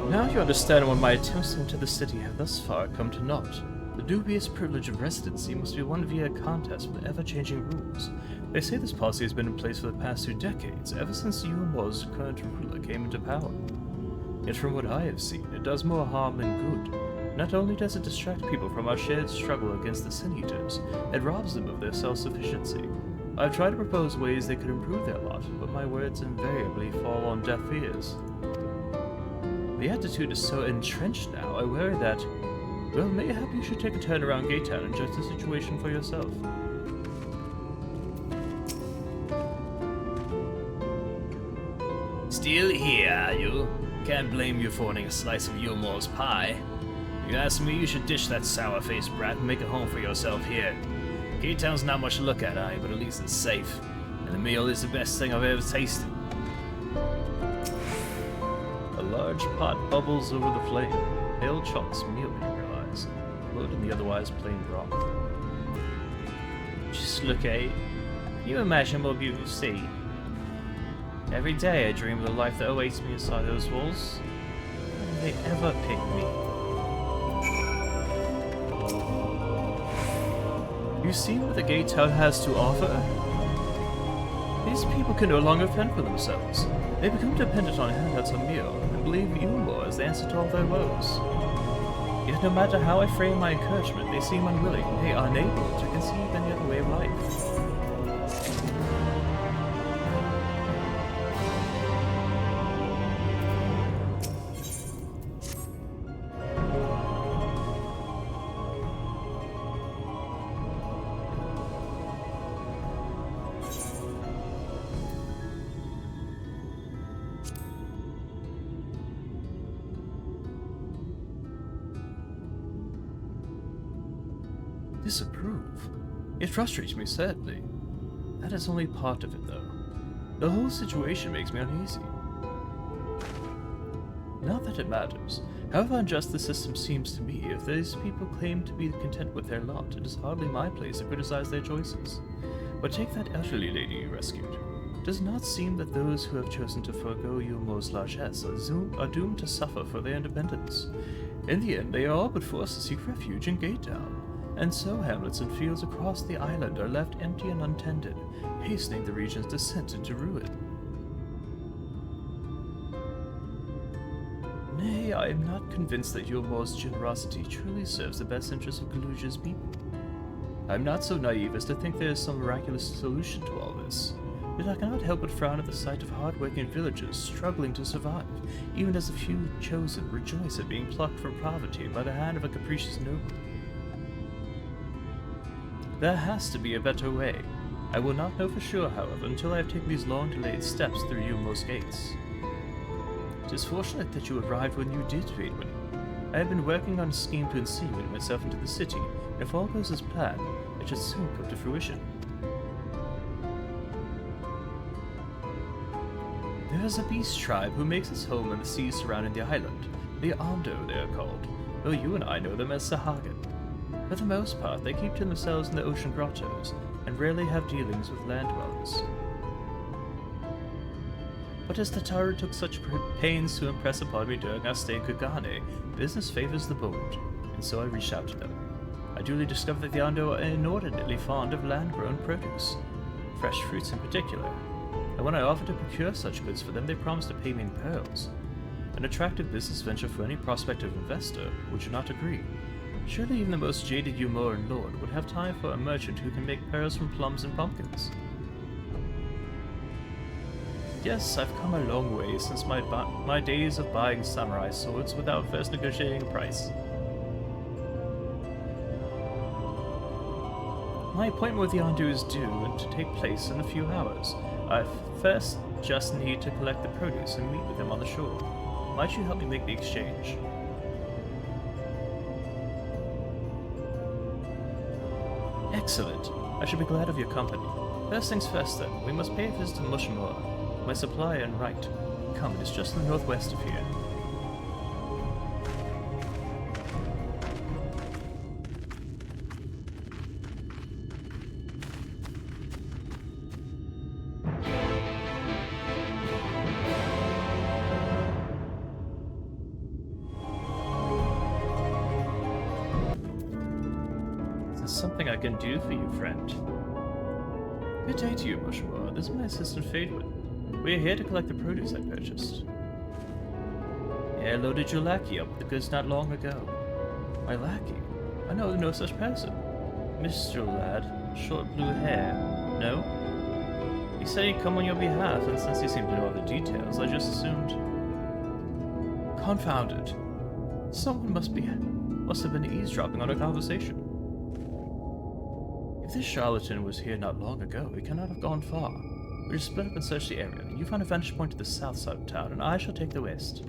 Now you understand why my attempts into the city have thus far come to naught. The dubious privilege of residency must be won via a contest with ever-changing rules. They say this policy has been in place for the past 2 decades, ever since Yulmore's current ruler came into power. Yet from what I have seen, it does more harm than good. Not only does it distract people from our shared struggle against the Sin Eaters, it robs them of their self-sufficiency. I've tried to propose ways they could improve their lot, but my words invariably fall on deaf ears. The attitude is so entrenched now, I worry that, well, mayhap you should take a turn around Gate Town and judge the situation for yourself. Still here, are you? Can't blame you for wanting a slice of Yulmore's pie. If you ask me, you should ditch that sour-faced brat and make a home for yourself here. Gate Town's not much to look at, aye, but at least it's safe. And the meal is the best thing I've ever tasted. A large pot bubbles over the flame. Pale chalks meal, you realize, float in the otherwise plain broth. Just look at it. Can you imagine what you see? Every day I dream of the life that awaits me inside those walls. How do they ever pick me? You've seen what the Gate Town has to offer? These people can no longer fend for themselves. They become dependent on handouts of meal, and believe Yulmore as the answer to all their woes. Yet no matter how I frame my encouragement, they seem unwilling, nay, unable to conceive any other way of life. Disapprove? It frustrates me sadly. That is only part of it, though. The whole situation makes me uneasy. Not that it matters. However unjust the system seems to me, if these people claim to be content with their lot, it is hardly my place to criticize their choices. But take that elderly lady you rescued. It does not seem that those who have chosen to forego Yulmore's largesse are doomed to suffer for their independence. In the end, they are all but forced to seek refuge in Gate Town. And so hamlets and fields across the island are left empty and untended, hastening the region's descent into ruin. Nay, I am not convinced that Yulmore's generosity truly serves the best interests of Galuja's people. I am not so naive as to think there is some miraculous solution to all this, yet I cannot help but frown at the sight of hard-working villagers struggling to survive, even as the few chosen rejoice at being plucked from poverty by the hand of a capricious noble. There has to be a better way. I will not know for sure, however, until I have taken these long-delayed steps through Yulmore's gates. It is fortunate that you arrived when you did, Vaidwin. I have been working on a scheme to insinuate myself into the city, and if all goes as planned, it should soon come to fruition. There is a beast tribe who makes its home in the seas surrounding the island. The Ondo, they are called, though you and I know them as Sahagan. For the most part, they keep to themselves in the ocean grottos, and rarely have dealings with land dwellers. But as Tataru took such pains to impress upon me during our stay in Kugane, business favors the bold, and so I reached out to them. I duly discovered that the Ondo are inordinately fond of land-grown produce, fresh fruits in particular, and when I offered to procure such goods for them, they promised to pay me in pearls. An attractive business venture for any prospective investor, would you not agree? Surely even the most jaded Yumoran lord would have time for a merchant who can make pearls from plums and pumpkins. Yes, I've come a long way since my days of buying samurai swords without first negotiating a price. My appointment with the Ondo is due and to take place in a few hours. I first just need to collect the produce and meet with them on the shore. Might you help me make the exchange? Excellent. I should be glad of your company. First things first, then. We must pay a visit to Mushmore, my supplier and right. Come, it is just in the northwest of here. Something I can do for you, friend. Good day to you, Mushmore. This is my assistant, Fadewood. We are here to collect the produce I purchased. here loaded your lackey up with the goods not long ago. My lackey? I know no such person. Mr. Lad, short blue hair. No? He said he'd come on your behalf, and since he seemed to know all the details, I just assumed. Confounded. Someone must have been eavesdropping on our conversation. If this charlatan was here not long ago, he cannot have gone far. We shall split up and search the area. You find a vantage point to the south side of town, and I shall take the west.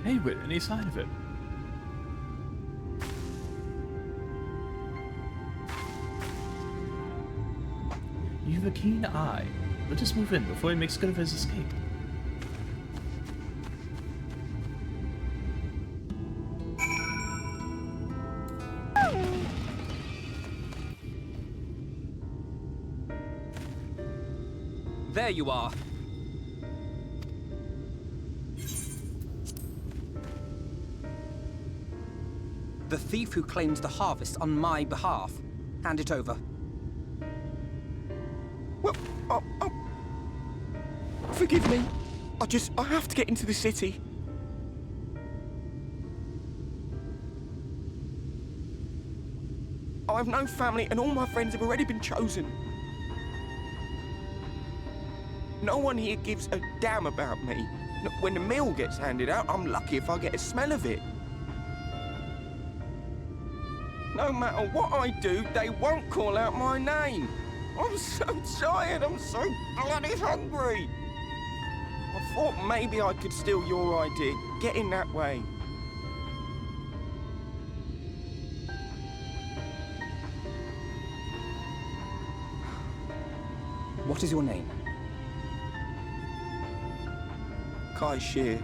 Hey, Whit, any sign of it? You have a keen eye. Let us move in before he makes good of his escape. There you are. The thief who claims the harvest on my behalf. Hand it over. Well, forgive me. I have to get into the city. I have no family and all my friends have already been chosen. No one here gives a damn about me. When the meal gets handed out, I'm lucky if I get a smell of it. No matter what I do, they won't call out my name. I'm so tired, I'm so bloody hungry. I thought maybe I could steal your idea. Get in that way. What is your name? Ffxiv.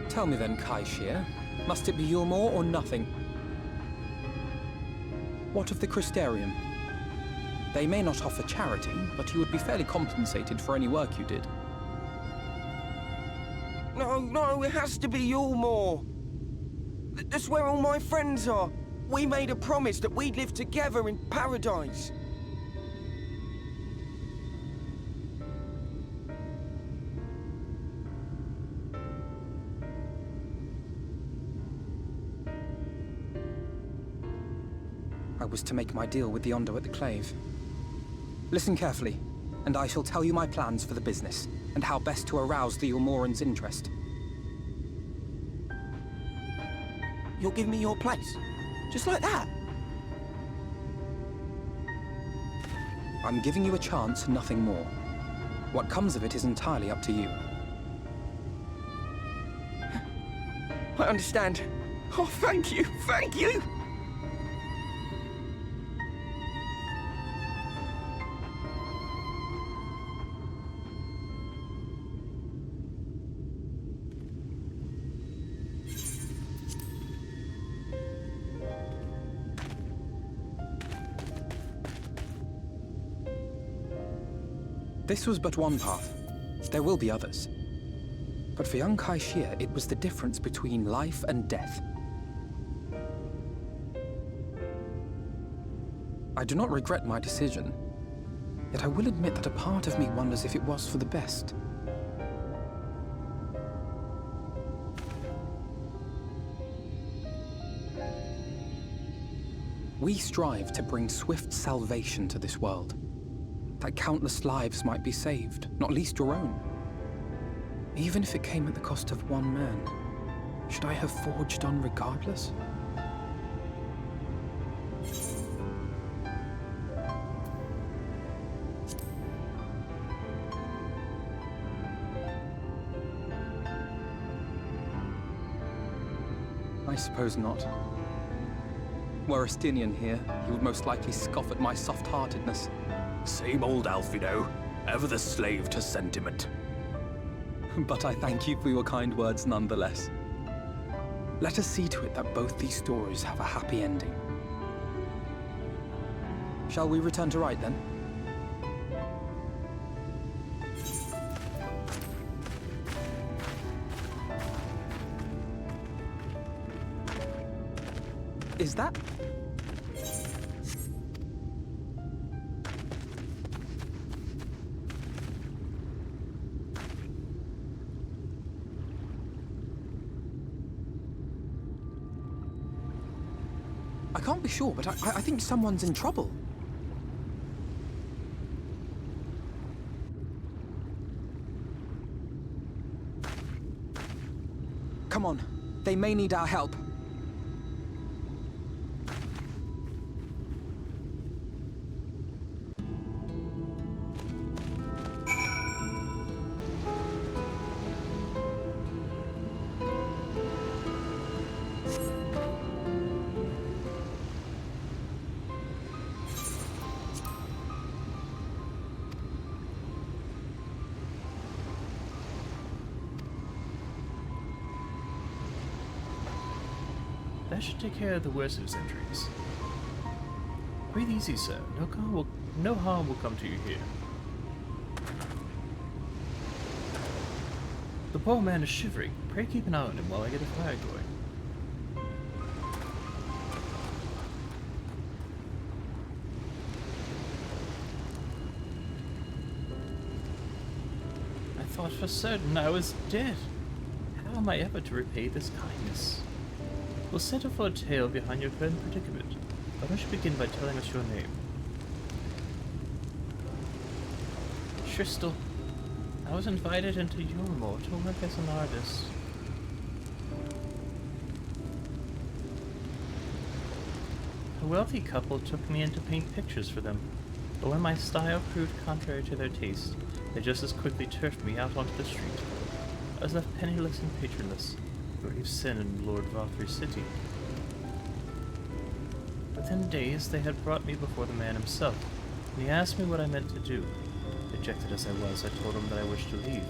Tell me then, Ffxiv, must it be Yulmore or nothing? What of the Crystarium? They may not offer charity, but you would be fairly compensated for any work you did. No, it has to be Yulmore. That's where all my friends are. We made a promise that we'd live together in paradise. I was to make my deal with the Ondo at the Clave. Listen carefully, and I shall tell you my plans for the business, and how best to arouse the Yulmorans' interest. You'll give me your place? Just like that? I'm giving you a chance, nothing more. What comes of it is entirely up to you. I understand. Oh, thank you, thank you! This was but one path. There will be others. But for young Ffxiv, it was the difference between life and death. I do not regret my decision, yet I will admit that a part of me wonders if it was for the best. We strive to bring swift salvation to this world, that countless lives might be saved, not least your own. Even if it came at the cost of one man, should I have forged on regardless? I suppose not. Were Estinian here, he would most likely scoff at my soft-heartedness. Same old Alphinaud, ever the slave to sentiment. But I thank you for your kind words nonetheless. Let us see to it that both these stories have a happy ending. Shall we return to Wright, then? Is that... I can't be sure, but I think someone's in trouble. Come on, they may need our help. That should take care of the worst of his injuries. Breathe easy, sir. No harm will come to you here. The poor man is shivering. Pray keep an eye on him while I get a fire going. I thought for certain I was dead. How am I ever to repay this kindness? We'll settle for a tale behind your current predicament, but I should begin by telling us your name. Tristel. I was invited into Yulmore to work as an artist. A wealthy couple took me in to paint pictures for them, but when my style proved contrary to their taste, they just as quickly turfed me out onto the street. I was left penniless and patronless. Grave sin in Lord Valtry's city. Within days, they had brought me before the man himself, and he asked me what I meant to do. Dejected as I was, I told him that I wished to leave.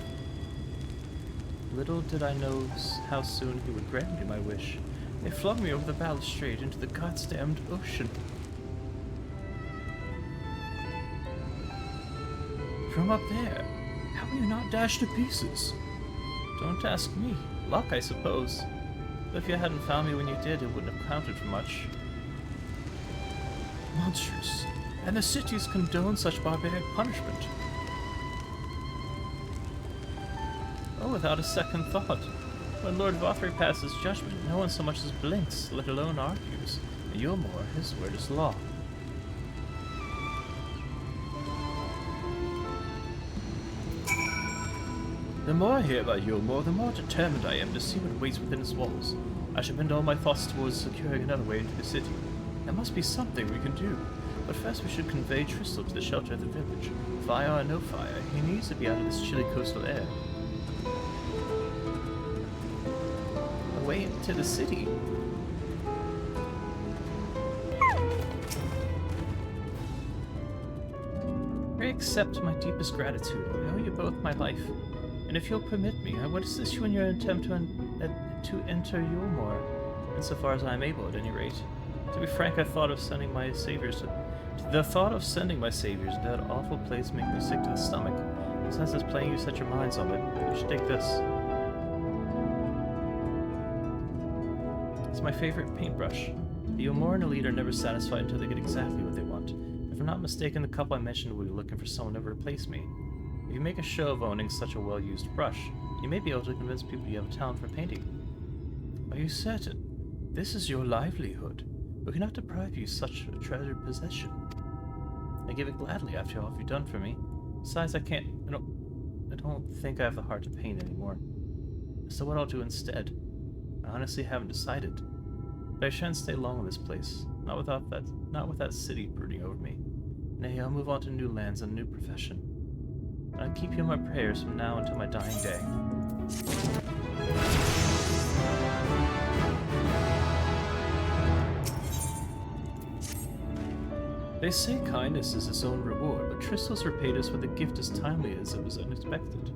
Little did I know how soon he would grant me my wish. They flung me over the balustrade into the goddamned ocean. From up there, how were you not dashed to pieces? Don't ask me. Luck, I suppose. But if you hadn't found me when you did, it wouldn't have counted for much. Monstrous. And the cities condone such barbaric punishment. Oh, without a second thought. When Lord Valtry passes judgment, no one so much as blinks, let alone argues. And Yulmore, his word is law. The more I hear about Yulmore, the more determined I am to see what waits within its walls. I should bend all my thoughts towards securing another way into the city. There must be something we can do. But first we should convey Tristel to the shelter of the village. Fire or no fire, he needs to be out of this chilly coastal air. Away into the city. Pray accept my deepest gratitude. I owe you both my life. And if you'll permit me, I would assist you in your attempt to enter Yulmore, insofar as I am able, at any rate. To be frank, I thought of sending my saviors to... The thought of sending my saviors to that awful place makes me sick to the stomach. Since it's playing you set your minds on it, you should take this. It's my favorite paintbrush. The Yulmoran elite are never satisfied until they get exactly what they want. If I'm not mistaken, the couple I mentioned will be looking for someone to replace me. If you make a show of owning such a well-used brush, you may be able to convince people you have a talent for painting. Are you certain? This is your livelihood. We cannot deprive you such a treasured possession. I give it gladly after all you've done for me. Besides, I don't think I have the heart to paint anymore. So what I'll do instead, I honestly haven't decided. But I shan't stay long in this place. Not with that city brooding over me. Nay, I'll move on to new lands and a new profession. I'll keep you in my prayers from now until my dying day. They say kindness is its own reward, but Tristles repaid us with a gift as timely as it was unexpected.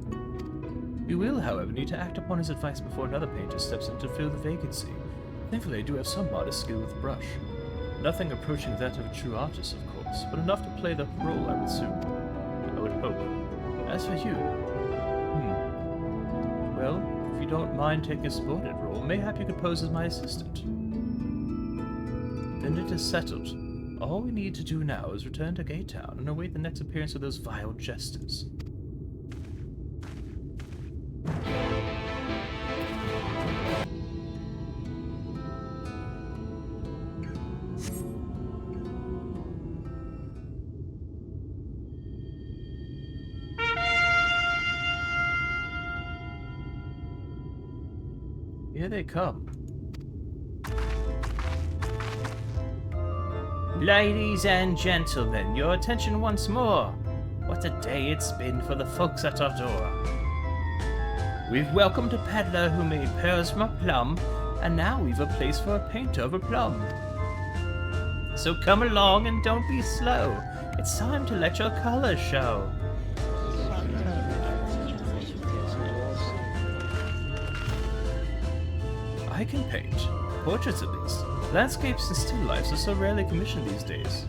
We will, however, need to act upon his advice before another painter steps in to fill the vacancy. Thankfully, I do have some modest skill with brush. Nothing approaching that of a true artist, of course, but enough to play the role, I would hope. As for you... Well, if you don't mind taking a subordinate role, mayhap you could pose as my assistant. Then it is settled. All we need to do now is return to Gay Town and await the next appearance of those vile jesters. Here they come. Ladies and gentlemen, your attention once more. What a day it's been for the folks at our door. We've welcomed a peddler who made pearls from a plum, and now we've a place for a painter of a plum. So come along and don't be slow. It's time to let your colors show. I can paint. Portraits at least. Landscapes and still lifes are so rarely commissioned these days.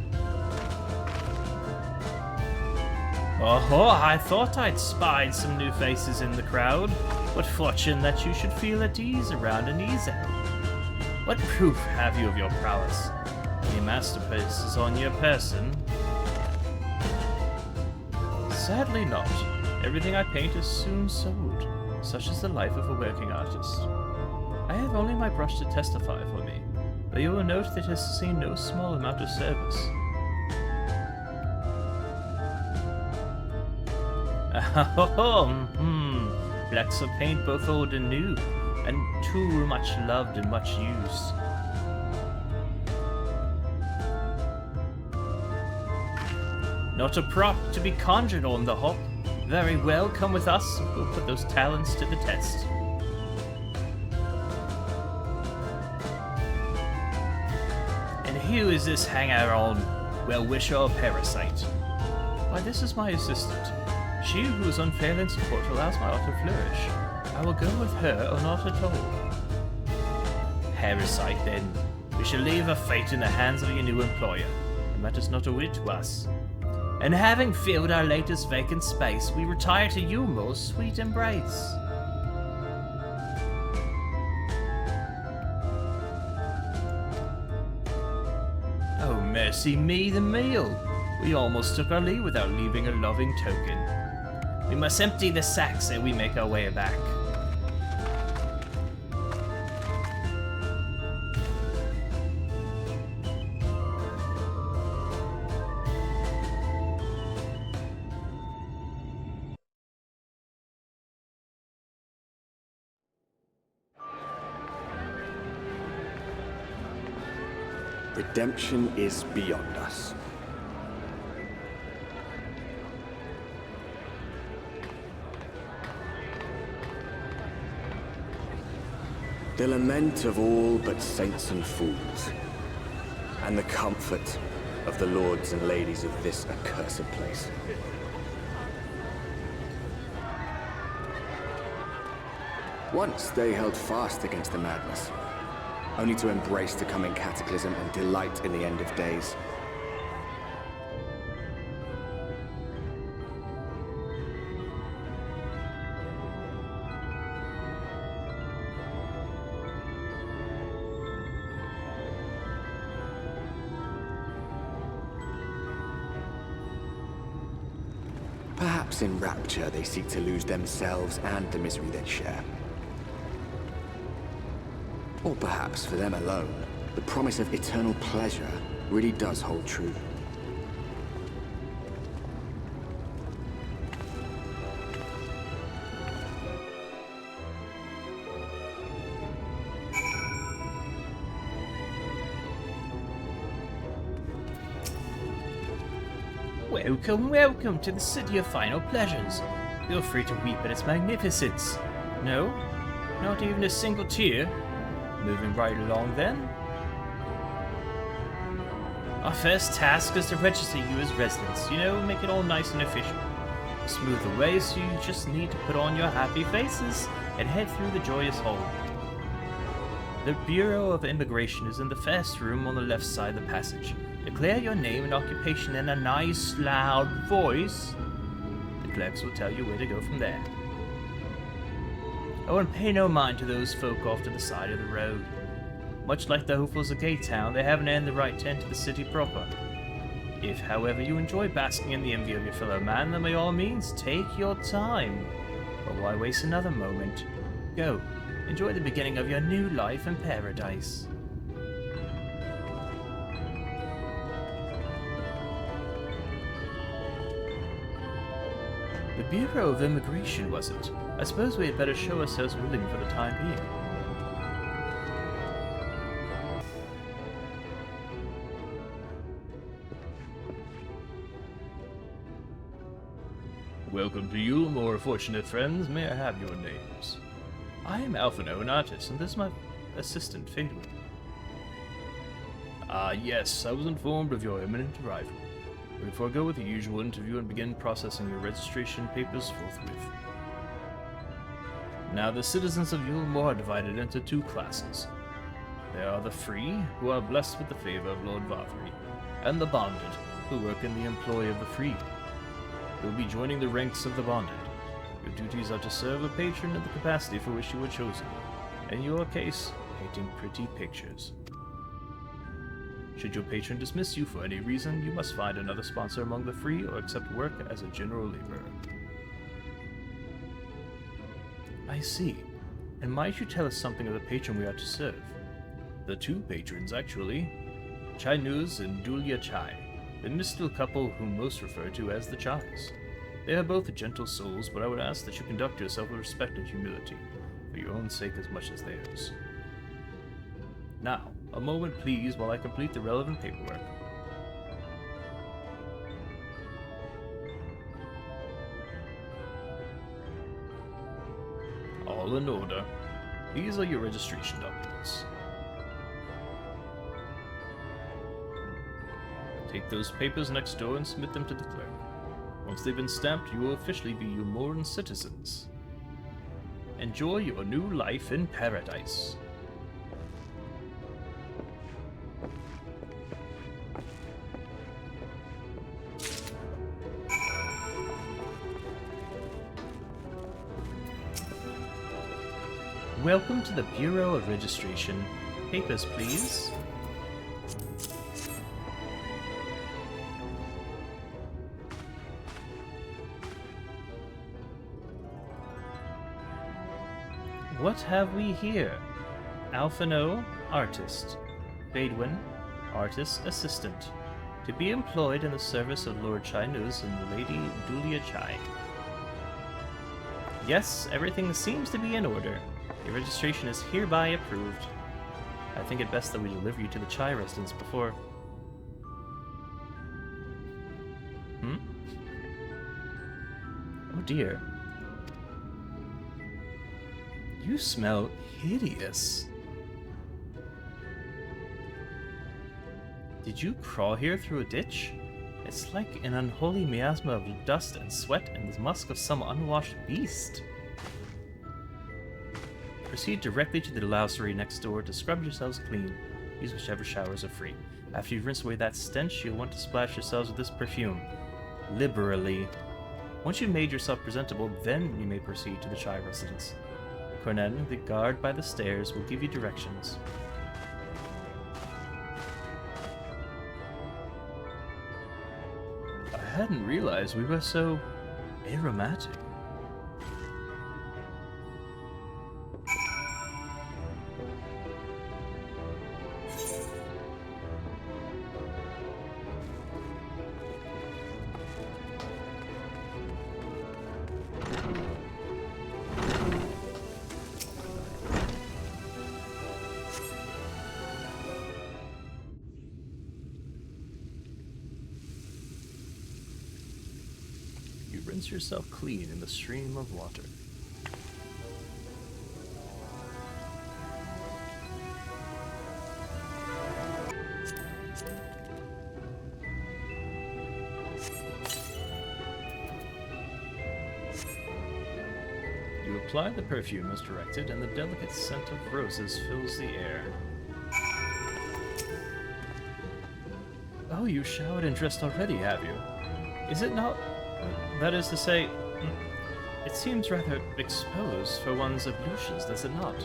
Oh, I thought I'd spied some new faces in the crowd. What fortune that you should feel at ease around an easel. What proof have you of your prowess? Any masterpieces on your person? Sadly not. Everything I paint is soon sold. Such is the life of a working artist. I have only my brush to testify for me, but you will note that it has seen no small amount of service. Blacks of paint both old and new, and too much loved and much used. Not a prop to be conjured on the hop. Very well, come with us, we'll put those talents to the test. Who is this hanger-on, well-wisher or parasite? Why, this is my assistant. She who is unfair in support allows my art to flourish. I will go with her or not at all. Parasite, then. We shall leave her fate in the hands of your new employer. It matters not a whit to us. And having filled our latest vacant space, we retire to you, most sweet embrace. Mercy me, the meal! We almost took our leave without leaving a loving token. We must empty the sacks ere we make our way back. Redemption is beyond us. The lament of all but saints and fools, and the comfort of the lords and ladies of this accursed place. Once they held fast against the madness, only to embrace the coming cataclysm and delight in the end of days. Perhaps in rapture they seek to lose themselves and the misery they share. Or perhaps for them alone, the promise of eternal pleasure really does hold true. Welcome, welcome to the city of final pleasures. Feel free to weep at its magnificence. No? Not even a single tear? Moving right along then. Our first task is to register you as residents. You know, make it all nice and official. Smooth the way, so you just need to put on your happy faces and head through the joyous hall. The Bureau of Immigration is in the first room on the left side of the passage. Declare your name and occupation in a nice, loud voice. The clerks will tell you where to go from there. Oh, and pay no mind to those folk off to the side of the road. Much like the hopefuls of Gaytown, they haven't earned the right to enter the city proper. If, however, you enjoy basking in the envy of your fellow man, then by all means, take your time. But why waste another moment? Go, enjoy the beginning of your new life in paradise. The Bureau of Immigration, was it? I suppose we had better show ourselves willing for the time being. Welcome to you, more fortunate friends. May I have your names? I am Alphinaud, an artist, and this is my assistant, Fickle. Ah, yes, I was informed of your imminent arrival. We forego with the usual interview and begin processing your registration papers forthwith. Now, the citizens of Yulmore are divided into two classes. There are the free, who are blessed with the favor of Lord Varvery, and the bonded, who work in the employ of the free. You'll be joining the ranks of the bonded. Your duties are to serve a patron in the capacity for which you were chosen. In your case, painting pretty pictures. Should your patron dismiss you for any reason, you must find another sponsor among the free or accept work as a general laborer. I see. And might you tell us something of the patron we are to serve? The two patrons, actually. Chainuz and Dulia Chai. The mystical couple whom most refer to as the Chais. They are both gentle souls, but I would ask that you conduct yourself with respect and humility, for your own sake as much as theirs. Now, a moment please while I complete the relevant paperwork. All in order. These are your registration documents. Take those papers next door and submit them to the clerk. Once they've been stamped, you will officially be Yulmoran citizens. Enjoy your new life in paradise. Welcome to the Bureau of Registration. Papers, please. What have we here? Alphinaud, artist. Badwin, artist assistant. To be employed in the service of Lord Chainuz and Lady Dulia Chai. Yes, everything seems to be in order. Your registration is hereby approved. I think it best that we deliver you to the Chai residence before... Oh dear. You smell hideous. Did you crawl here through a ditch? It's like an unholy miasma of dust and sweat and the musk of some unwashed beast. Proceed directly to the lousery next door to scrub yourselves clean. Use whichever showers are free. After you've rinsed away that stench, you'll want to splash yourselves with this perfume. Liberally. Once you've made yourself presentable, then you may proceed to the Chai residence. Cornen, the guard by the stairs, will give you directions. I hadn't realized we were so aromatic. Rinse yourself clean in the stream of water. Apply the perfume as directed, and the delicate scent of roses fills the air. Oh, you showered and dressed already, have you? Is it not... that is to say... it seems rather exposed for one's ablutions, does it not?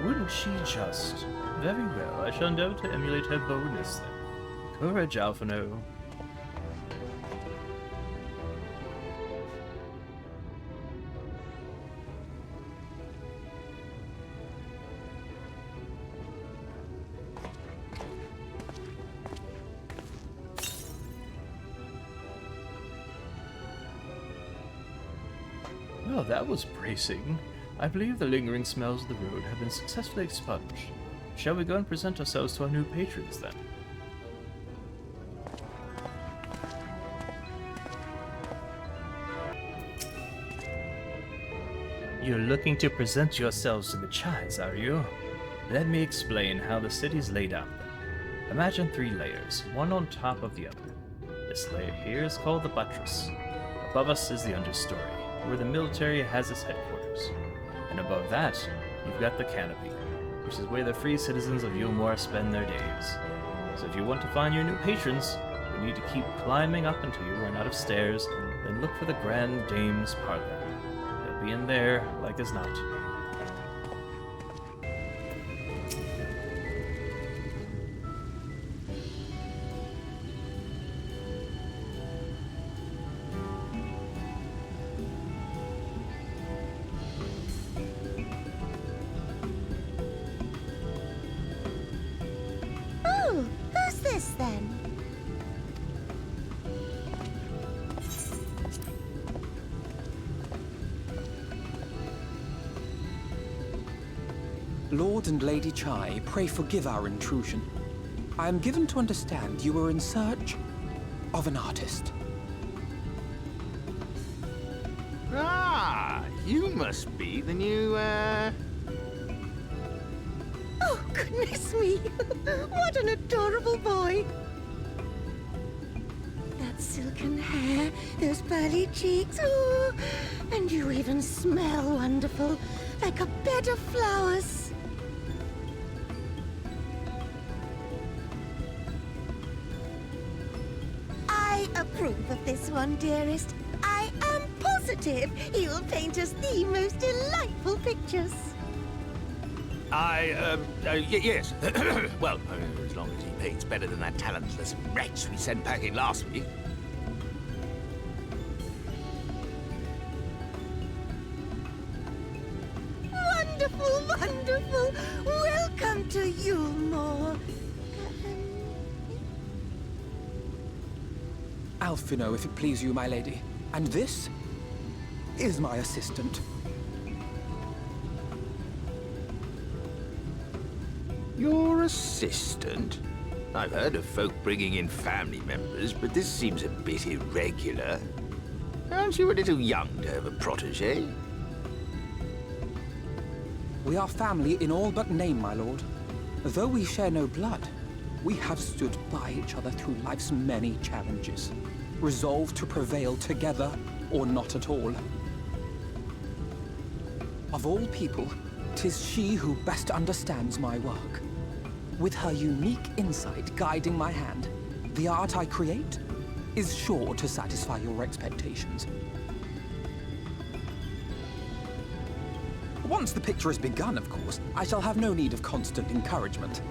Wouldn't she just? Very well, I shall endeavor to emulate her boldness then. Courage, Alphinaud. Well, that was bracing. I believe the lingering smells of the road have been successfully expunged. Shall we go and present ourselves to our new patrons, then? You're looking to present yourselves to the Chides, are you? Let me explain how the city's laid out. Imagine 3 layers, one on top of the other. This layer here is called the buttress. Above us is the understory, where the military has its headquarters. And above that, you've got the canopy, which is where the free citizens of Yulmore spend their days. So if you want to find your new patrons, you need to keep climbing up until you run out of stairs, then look for the Grand Dame's parlor. They'll be in there, like as not. Lord and Lady Chai, pray forgive our intrusion. I am given to understand you were in search of an artist. Ah, you must be the new, Oh, goodness me! What an adorable boy! That silken hair, those pearly cheeks, oh, and you even smell wonderful, like a bed of flowers. I approve of this one, dearest. I am positive he will paint us the most delightful pictures. Yes. Well, as long as he paints better than that talentless wretch we sent packing last week. Wonderful, wonderful! Welcome to Yulmore. Alphinaud, if it please you, my lady. And this is my assistant. Your assistant? I've heard of folk bringing in family members, but this seems a bit irregular. Aren't you a little young to have a protege? We are family in all but name, my lord. Though we share no blood, we have stood by each other through life's many challenges, resolved to prevail together or not at all. Of all people, 'tis she who best understands my work. With her unique insight guiding my hand, the art I create is sure to satisfy your expectations. Once the picture is begun, of course, I shall have no need of constant encouragement.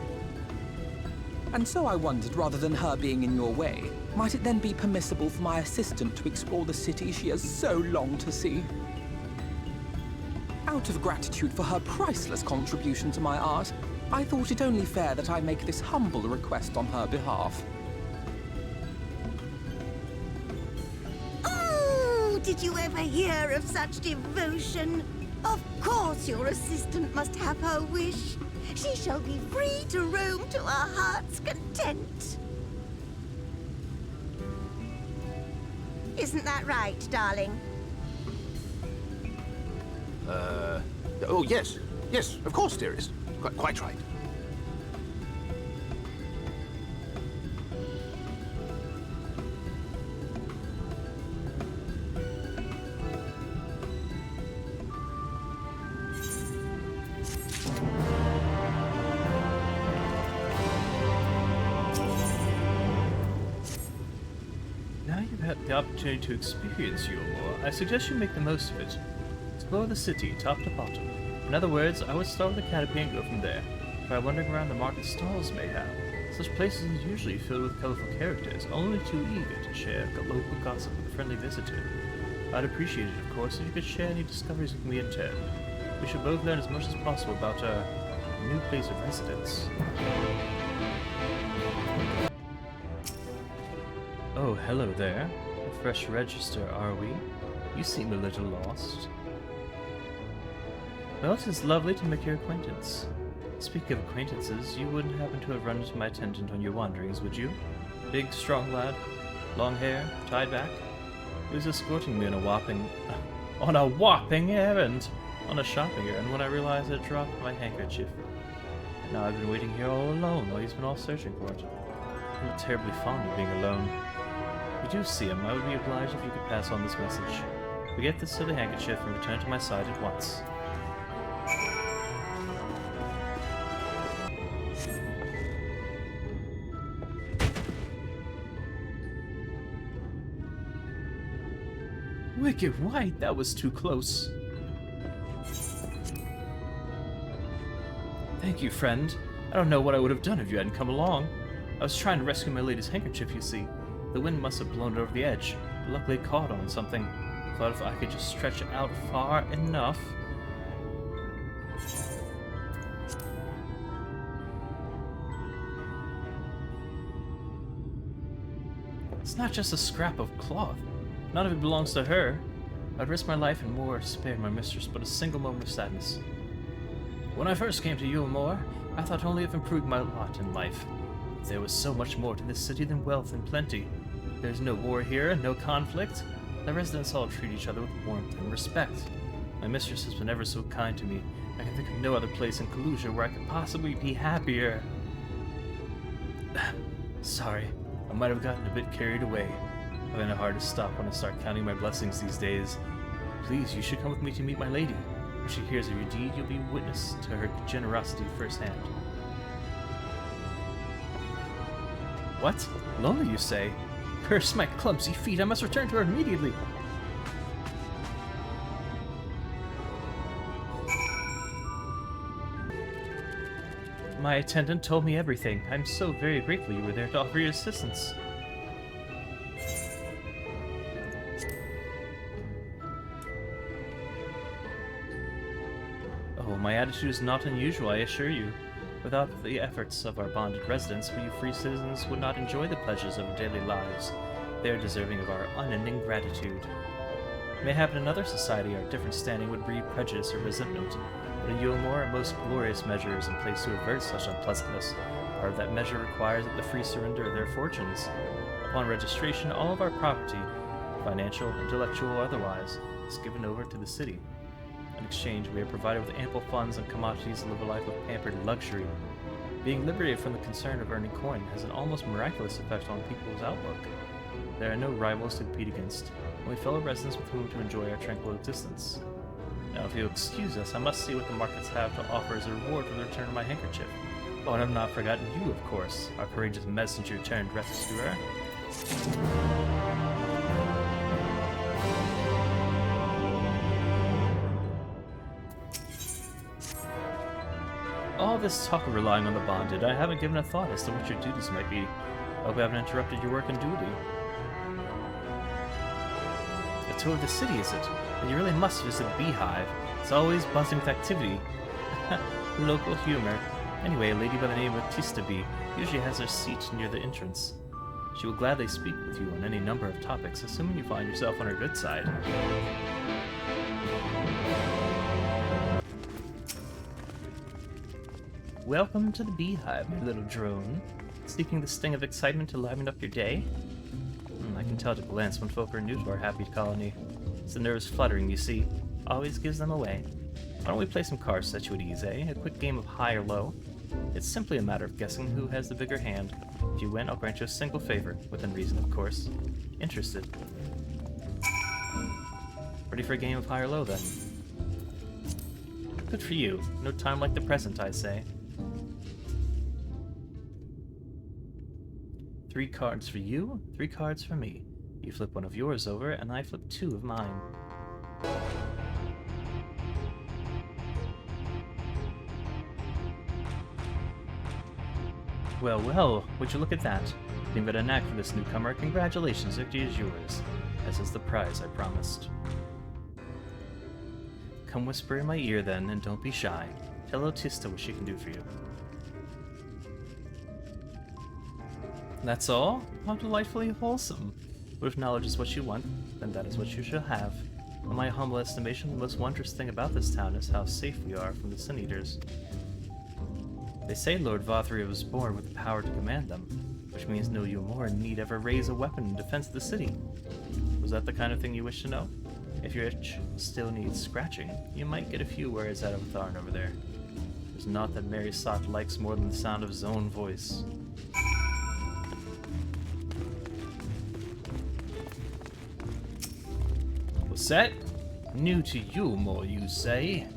And so I wondered, rather than her being in your way, might it then be permissible for my assistant to explore the city she has so longed to see? Out of gratitude for her priceless contribution to my art, I thought it only fair that I make this humble request on her behalf. Oh, did you ever hear of such devotion? Of course your assistant must have her wish. She shall be free to roam to her heart's content. Isn't that right, darling? Oh, yes. Yes, of course, dearest. Quite right. had the opportunity to experience Yulmore, I suggest you make the most of it. Explore the city, top to bottom. In other words, I would start with the canopy and go from there. Try wandering around the market stalls, mayhap. Such places are usually filled with colorful characters, only too eager to share local gossip with a friendly visitor. I'd appreciate it, of course, if you could share any discoveries with me in turn. We should both learn as much as possible about our new place of residence. Oh, hello there. A fresh register, are we? You seem a little lost. Well, it is lovely to make your acquaintance. Speaking of acquaintances, you wouldn't happen to have run into my attendant on your wanderings, would you? Big, strong lad, long hair, tied back. He was escorting me on a whopping errand, on a shopping errand, when I realized I'd dropped my handkerchief. Now I've been waiting here all alone while he's been off searching for it. I'm not terribly fond of being alone. If you do see him, I would be obliged if you could pass on this message. Forget this silly handkerchief and return to my side at once. Wicked White, that was too close. Thank you, friend. I don't know what I would have done if you hadn't come along. I was trying to rescue my lady's handkerchief, you see. The wind must have blown it over the edge, but luckily it caught on something. Thought if I could just stretch it out far enough. It's not just a scrap of cloth. None of it belongs to her. I'd risk my life and more to spare my mistress but a single moment of sadness. When I first came to Yulmore, I thought only of improving my lot in life. There was so much more to this city than wealth and plenty. There's no war here, no conflict. The residents all treat each other with warmth and respect. My mistress has been ever so kind to me. I can think of no other place in Kalusia where I could possibly be happier. Sorry, I might have gotten a bit carried away. I find it hard to stop when I start counting my blessings these days. Please, you should come with me to meet my lady. When she hears of your deed, you'll be witness to her generosity firsthand. What? Lonely, you say? Curse my clumsy feet, I must return to her immediately! My attendant told me everything. I'm so very grateful you were there to offer your assistance. Oh, my attitude is not unusual, I assure you. Without the efforts of our bonded residents, we free citizens would not enjoy the pleasures of our daily lives. They are deserving of our unending gratitude. Mayhap in another society our different standing would breed prejudice or resentment, but in Yulmore a most glorious measure is in place to avert such unpleasantness. Part of that measure requires that the free surrender their fortunes. Upon registration, all of our property, financial, intellectual, or otherwise, is given over to the city. In exchange, we are provided with ample funds and commodities to live a life of pampered luxury. Being liberated from the concern of earning coin has an almost miraculous effect on people's outlook. There are no rivals to compete against, only fellow residents with whom to enjoy our tranquil existence. Now, if you'll excuse us, I must see what the markets have to offer as a reward for the return of my handkerchief. Oh, and I've not forgotten you, of course, our courageous messenger turned rescuer. All this talk of relying on the bonded, I haven't given a thought as to what your duties might be. I hope I haven't interrupted your work and duty. A tour of the city, is it? Then you really must visit the Beehive. It's always buzzing with activity. Local humor. Anyway, a lady by the name of Tistaby usually has her seat near the entrance. She will gladly speak with you on any number of topics, assuming you find yourself on her good side. Welcome to the Beehive, my little drone. Seeking the sting of excitement to liven up your day? I can tell at a glance when folk are new to our happy colony. It's the nerves fluttering, you see. Always gives them away. Why don't we play some cards set you at ease, eh? A quick game of high or low. It's simply a matter of guessing who has the bigger hand. If you win, I'll grant you a single favor, within reason, of course. Interested? Ready for a game of high or low, then? Good for you. No time like the present, I say. 3 cards for you, 3 cards for me. You flip one of yours over, and I flip 2 of mine. Well, well, would you look at that? You've got a knack for this newcomer. Congratulations, victory is yours. As is the prize I promised. Come whisper in my ear then, and don't be shy. Tell Otista what she can do for you. That's all? How delightfully wholesome. But if knowledge is what you want, then that is what you shall have. In my humble estimation, the most wondrous thing about this town is how safe we are from the Sin Eaters. They say Lord Vothria was born with the power to command them, which means no Umor need ever raise a weapon in defense of the city. Was that the kind of thing you wish to know? If your itch still needs scratching, you might get a few words out of Tharn over there. There's naught that Mary Sock likes more than the sound of his own voice. What's that? New to Umor, you say?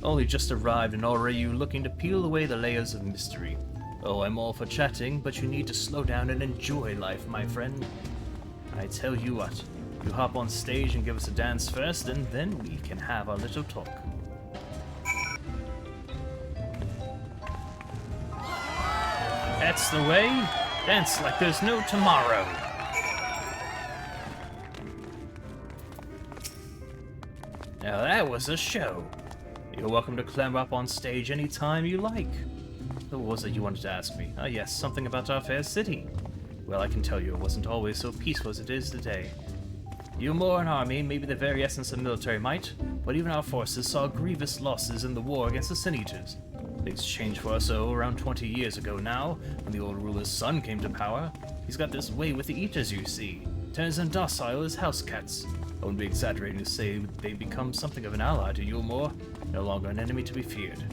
Only just arrived and already you looking to peel away the layers of mystery. Oh, I'm all for chatting, but you need to slow down and enjoy life, my friend. I tell you what, you hop on stage and give us a dance first, and then we can have our little talk. That's the way. Dance like there's no tomorrow. Now that was a show. You're welcome to clamber up on stage any time you like. What was it you wanted to ask me? Ah yes, something about our fair city. Well, I can tell you it wasn't always so peaceful as it is today. Umor and army may be the very essence of military might, but even our forces saw grievous losses in the war against the Sin Eaters. Things changed for us around 20 years ago now, when the old ruler's son came to power. He's got this way with the Eaters, you see. Turns them docile as house cats. I wouldn't be exaggerating to say they become something of an ally to Umor, no longer an enemy to be feared.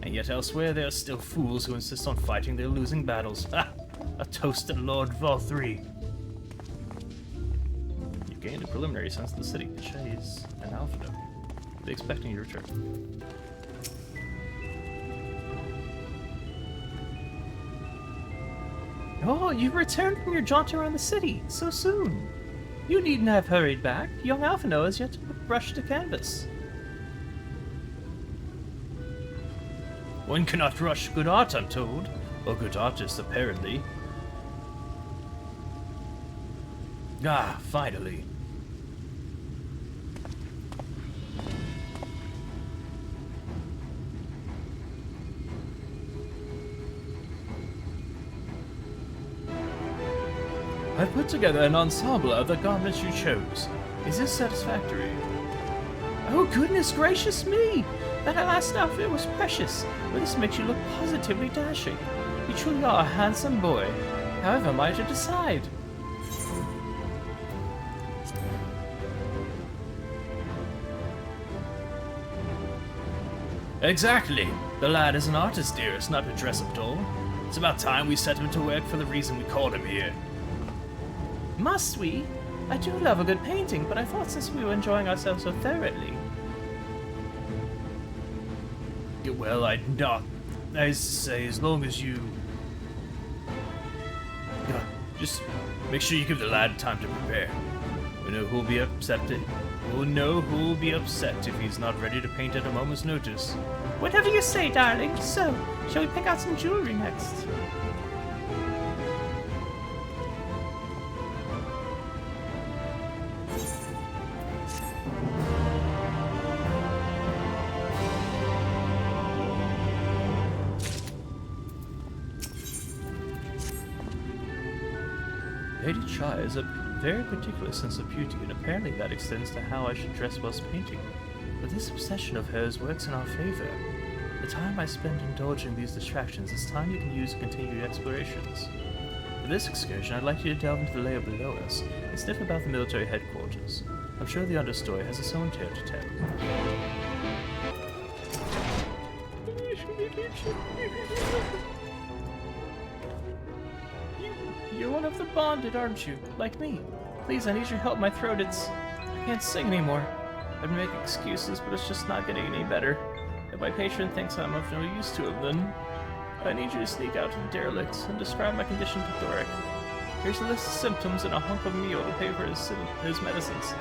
And yet elsewhere there are still fools who insist on fighting their losing battles. Ha! A toast to Lord Vothri. You gained a preliminary sense of the city, Chase, and Alphinaud. I'll be expecting your return. Oh, you've returned from your jaunt around the city so soon. You needn't have hurried back. Young Alphinaud has yet to brush the canvas. One cannot rush good art, I'm told. Or good artists, apparently. Ah, finally. I've put together an ensemble of the garments you chose. Is this satisfactory? Oh, goodness gracious me! That last outfit was precious, but this makes you look positively dashing. You truly are a handsome boy. However, am I to decide? Exactly. The lad is an artist, dearest, not a dress-up doll. It's about time we set him to work for the reason we called him here. Must we? I do love a good painting, but I thought since we were enjoying ourselves so thoroughly. Well, I'd not. I say, as long as you... just make sure you give the lad time to prepare. We know who'll be upset. We'll know who'll be upset if he's not ready to paint at a moment's notice. Whatever you say, darling. So, shall we pick out some jewelry next? Lady Chai has a very particular sense of beauty, and apparently that extends to how I should dress whilst painting. But this obsession of hers works in our favor. The time I spend indulging these distractions is time you can use to continue your explorations. For this excursion, I'd like you to delve into the layer below us and sniff about the military headquarters. I'm sure the understory has its own tale to tell. You're one of the bonded, aren't you? Like me. Please, I need your help. My throat, I can't sing anymore. I've been making excuses, but it's just not getting any better. If my patron thinks I'm of no use to him, then I need you to sneak out to the derelicts and describe my condition to Thoric. Here's a list of symptoms and a hunk of meal to pay for his medicines.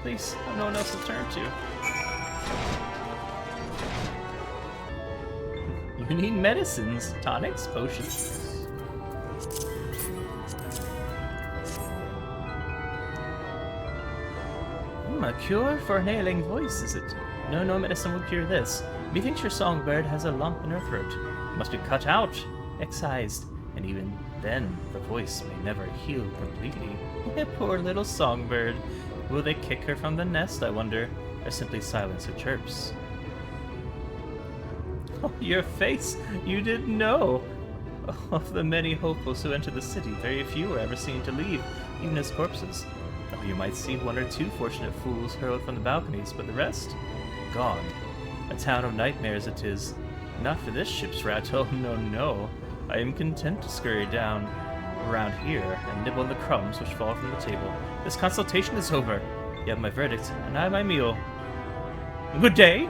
Please, I have no one else to turn to. You need medicines, tonics, potions. A cure for an ailing voice, is it? No, no medicine will cure this. Methinks your songbird has a lump in her throat. It must be cut out, excised, and even then the voice may never heal completely. Poor little songbird. Will they kick her from the nest, I wonder, or simply silence her chirps? Oh, your face! You didn't know! Of the many hopefuls who enter the city, very few are ever seen to leave, even as corpses. Oh, you might see one or two fortunate fools hurled from the balconies, but the rest? Gone. A town of nightmares it is. Not for this ship's rat, oh no, no. I am content to scurry down around here and nibble on the crumbs which fall from the table. This consultation is over. You have my verdict, and I my meal. Good day!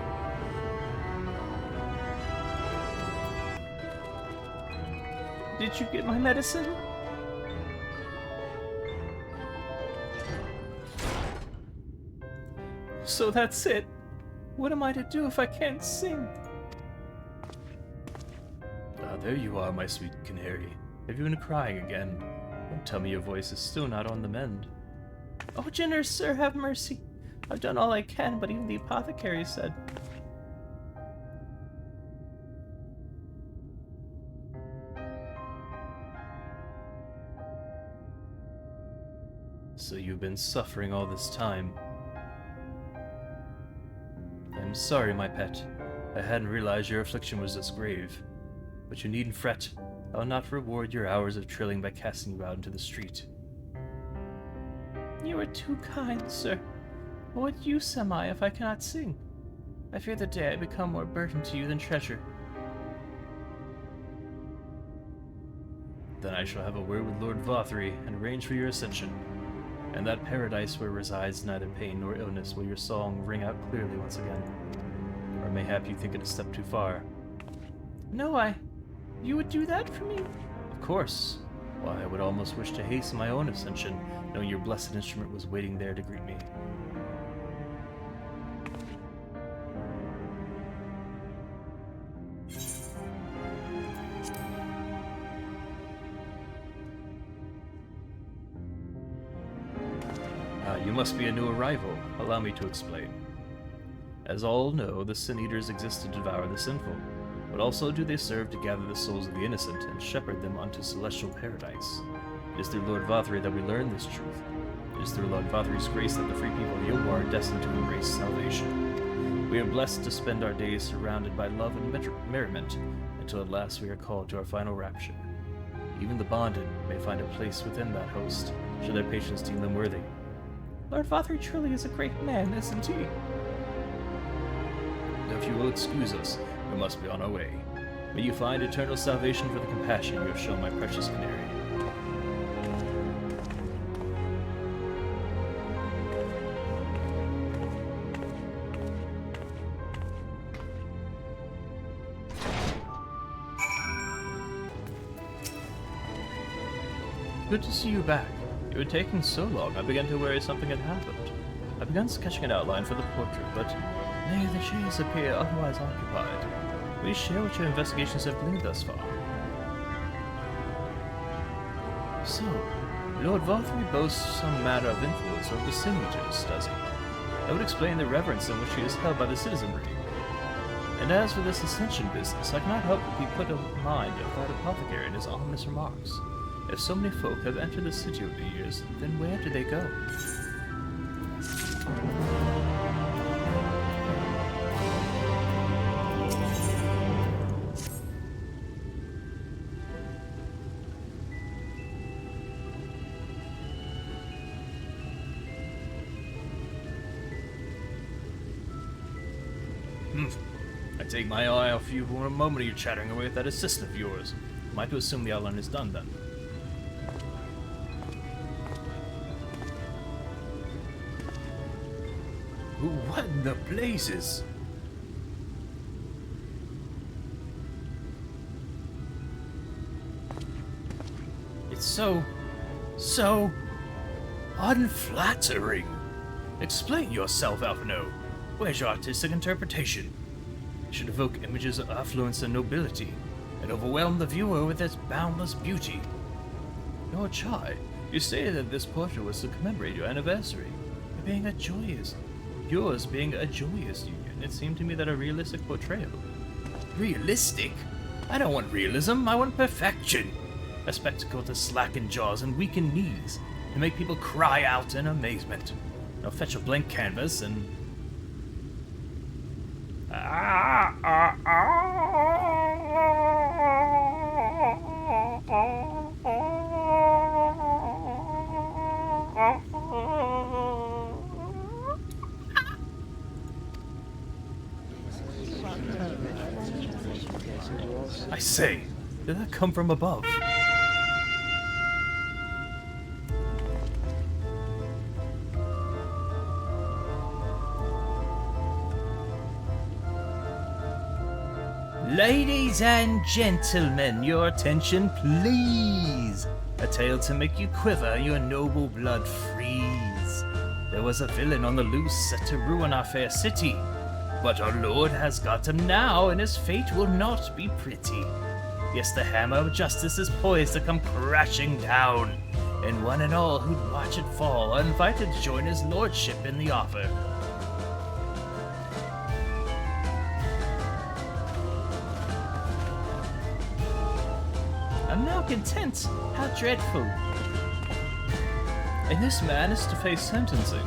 Did you get my medicine? So that's it. What am I to do if I can't sing? Ah, there you are, my sweet canary. Have you been crying again? Don't tell me your voice is still not on the mend. Oh, generous sir, have mercy. I've done all I can, but even the apothecary said... So you've been suffering all this time. I'm sorry, my pet. I hadn't realized your affliction was this grave. But you needn't fret. I'll not reward your hours of trilling by casting you out into the street. You are too kind, sir. What use am I if I cannot sing? I fear the day I become more burden to you than treasure. Then I shall have a word with Lord Vothry and arrange for your ascension. And that paradise where resides neither pain nor illness will your song ring out clearly once again. Or mayhap you think it a step too far. No, you would do that for me? Of course. Why, I would almost wish to hasten my own ascension, knowing your blessed instrument was waiting there to greet me. You must be a new arrival. Allow me to explain. As all know, the Sin Eaters exist to devour the sinful, but also do they serve to gather the souls of the innocent and shepherd them unto celestial paradise. It is through Lord Vothry that we learn this truth. It is through Lord Vothry's grace that the free people of Yilmar are destined to embrace salvation. We are blessed to spend our days surrounded by love and merriment, until at last we are called to our final rapture. Even the bonded may find a place within that host, should their patience deem them worthy. Lord Vothry truly is a great man, isn't he? If you will excuse us, we must be on our way. May you find eternal salvation for the compassion you have shown my precious canary. Good to see you back. You were taking so long, I began to worry something had happened. I began sketching an outline for the portrait, but nay, the chairs appear otherwise occupied. Will you share what your investigations have gleaned thus far? So, Lord Vothry boasts some manner of influence over the Sin Eaters, does he? That would explain the reverence in which he is held by the citizenry. And as for this ascension business, I cannot help but be put in mind of that apothecary and his ominous remarks. If so many folk have entered the city over the years, then where do they go? I take my eye off you for a moment you're chattering away with that assistant of yours. Am I to assume the outline is done then? What in the blazes? It's so So unflattering. Explain yourself, Alphinaud. Where's your artistic interpretation? It should evoke images of affluence and nobility, and overwhelm the viewer with its boundless beauty. Your Chai, you stated that this portrait was to commemorate your anniversary, yours being a joyous union. It seemed to me that a realistic portrayal. Realistic? I don't want realism, I want perfection. A spectacle to slacken jaws and weaken knees, and make people cry out in amazement. Now fetch a blank canvas and... I say, did that come from above? Ladies and gentlemen, your attention please. A tale to make you quiver, your noble blood freeze. There was a villain on the loose set to ruin our fair city. But our lord has got him now, and his fate will not be pretty. Yes, the hammer of justice is poised to come crashing down, and one and all who'd watch it fall are invited to join his lordship in the offer. I'm now content. How dreadful. And this man is to face sentencing.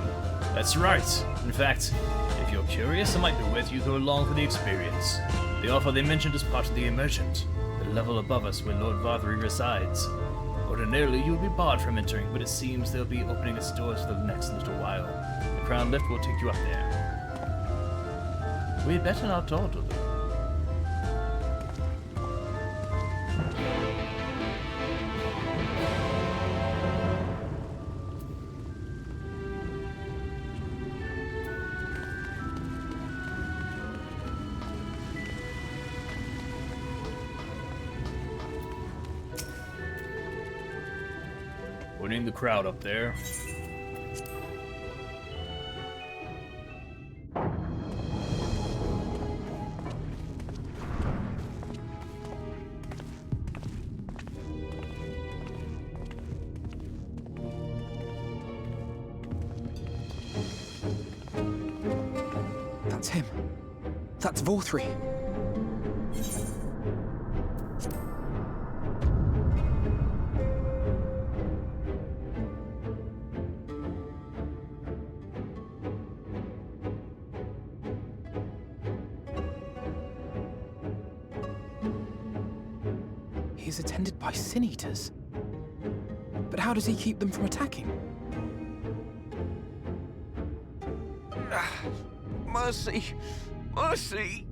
That's right. In fact, if you're curious, I might be with you go along for the experience. The offer they mentioned is part of the Emergent, the level above us where Lord Varthry resides. Ordinarily, you would be barred from entering, but it seems they'll be opening its doors for the next little while. The Crown Lift will take you up there. We'd better not dawdle, though. Winning the crowd up there. That's him. That's Varthry. He's attended by sin eaters. But how does he keep them from attacking? Mercy! Mercy!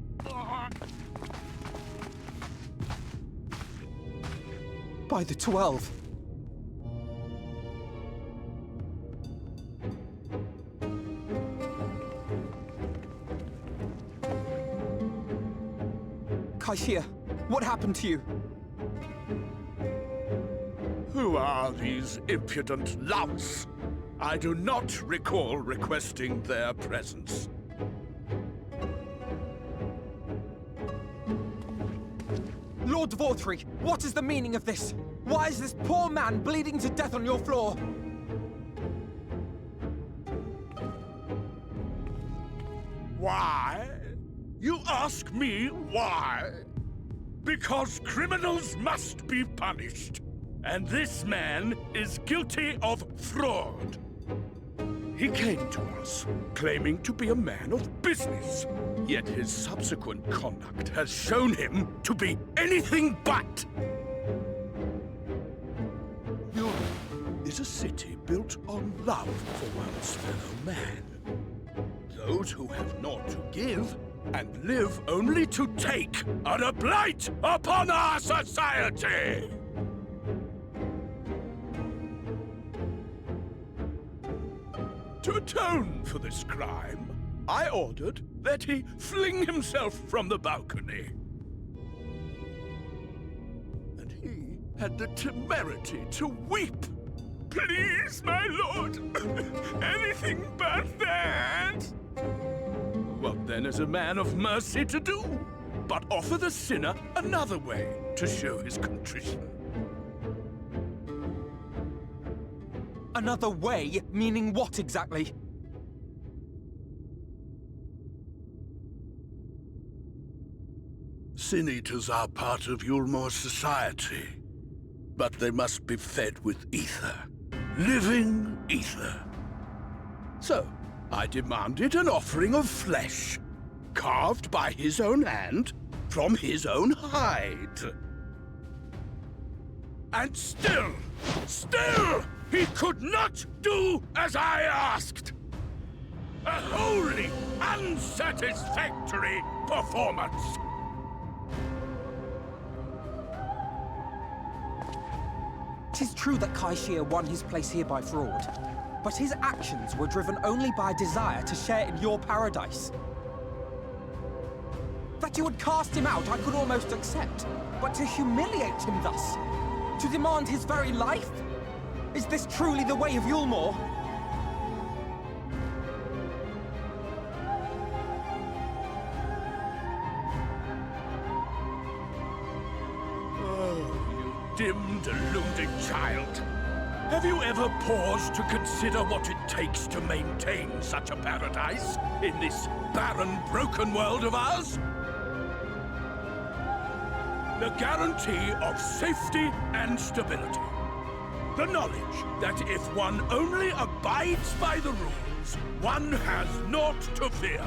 By the 12. Kaishia, what happened to you? Who are these impudent louts? I do not recall requesting their presence. Lord Varthry, what is the meaning of this? Why is this poor man bleeding to death on your floor? Why? You ask me why? Because criminals must be punished. And this man is guilty of fraud. He came to us, claiming to be a man of business. Yet his subsequent conduct has shown him to be anything but. Europe is a city built on love for one's fellow man. Those who have naught to give and live only to take are a blight upon our society! To atone for this crime, I ordered that he fling himself from the balcony. And he had the temerity to weep please, my lord. Anything but that. What then is a man of mercy to do? But offer the sinner another way to show his contrition. Another way? Meaning what exactly? Sin-eaters are part of Yulmore's society, but they must be fed with ether. Living ether. So, I demanded an offering of flesh, carved by his own hand, from his own hide. And still, he could not do as I asked. A wholly unsatisfactory performance. Tis true that Kaishir won his place here by fraud, but his actions were driven only by a desire to share in your paradise. That you would cast him out I could almost accept, but to humiliate him thus, to demand his very life? Is this truly the way of Yulmore? Dim, deluded child. Have you ever paused to consider what it takes to maintain such a paradise in this barren, broken world of ours? The guarantee of safety and stability. The knowledge that if one only abides by the rules, one has naught to fear.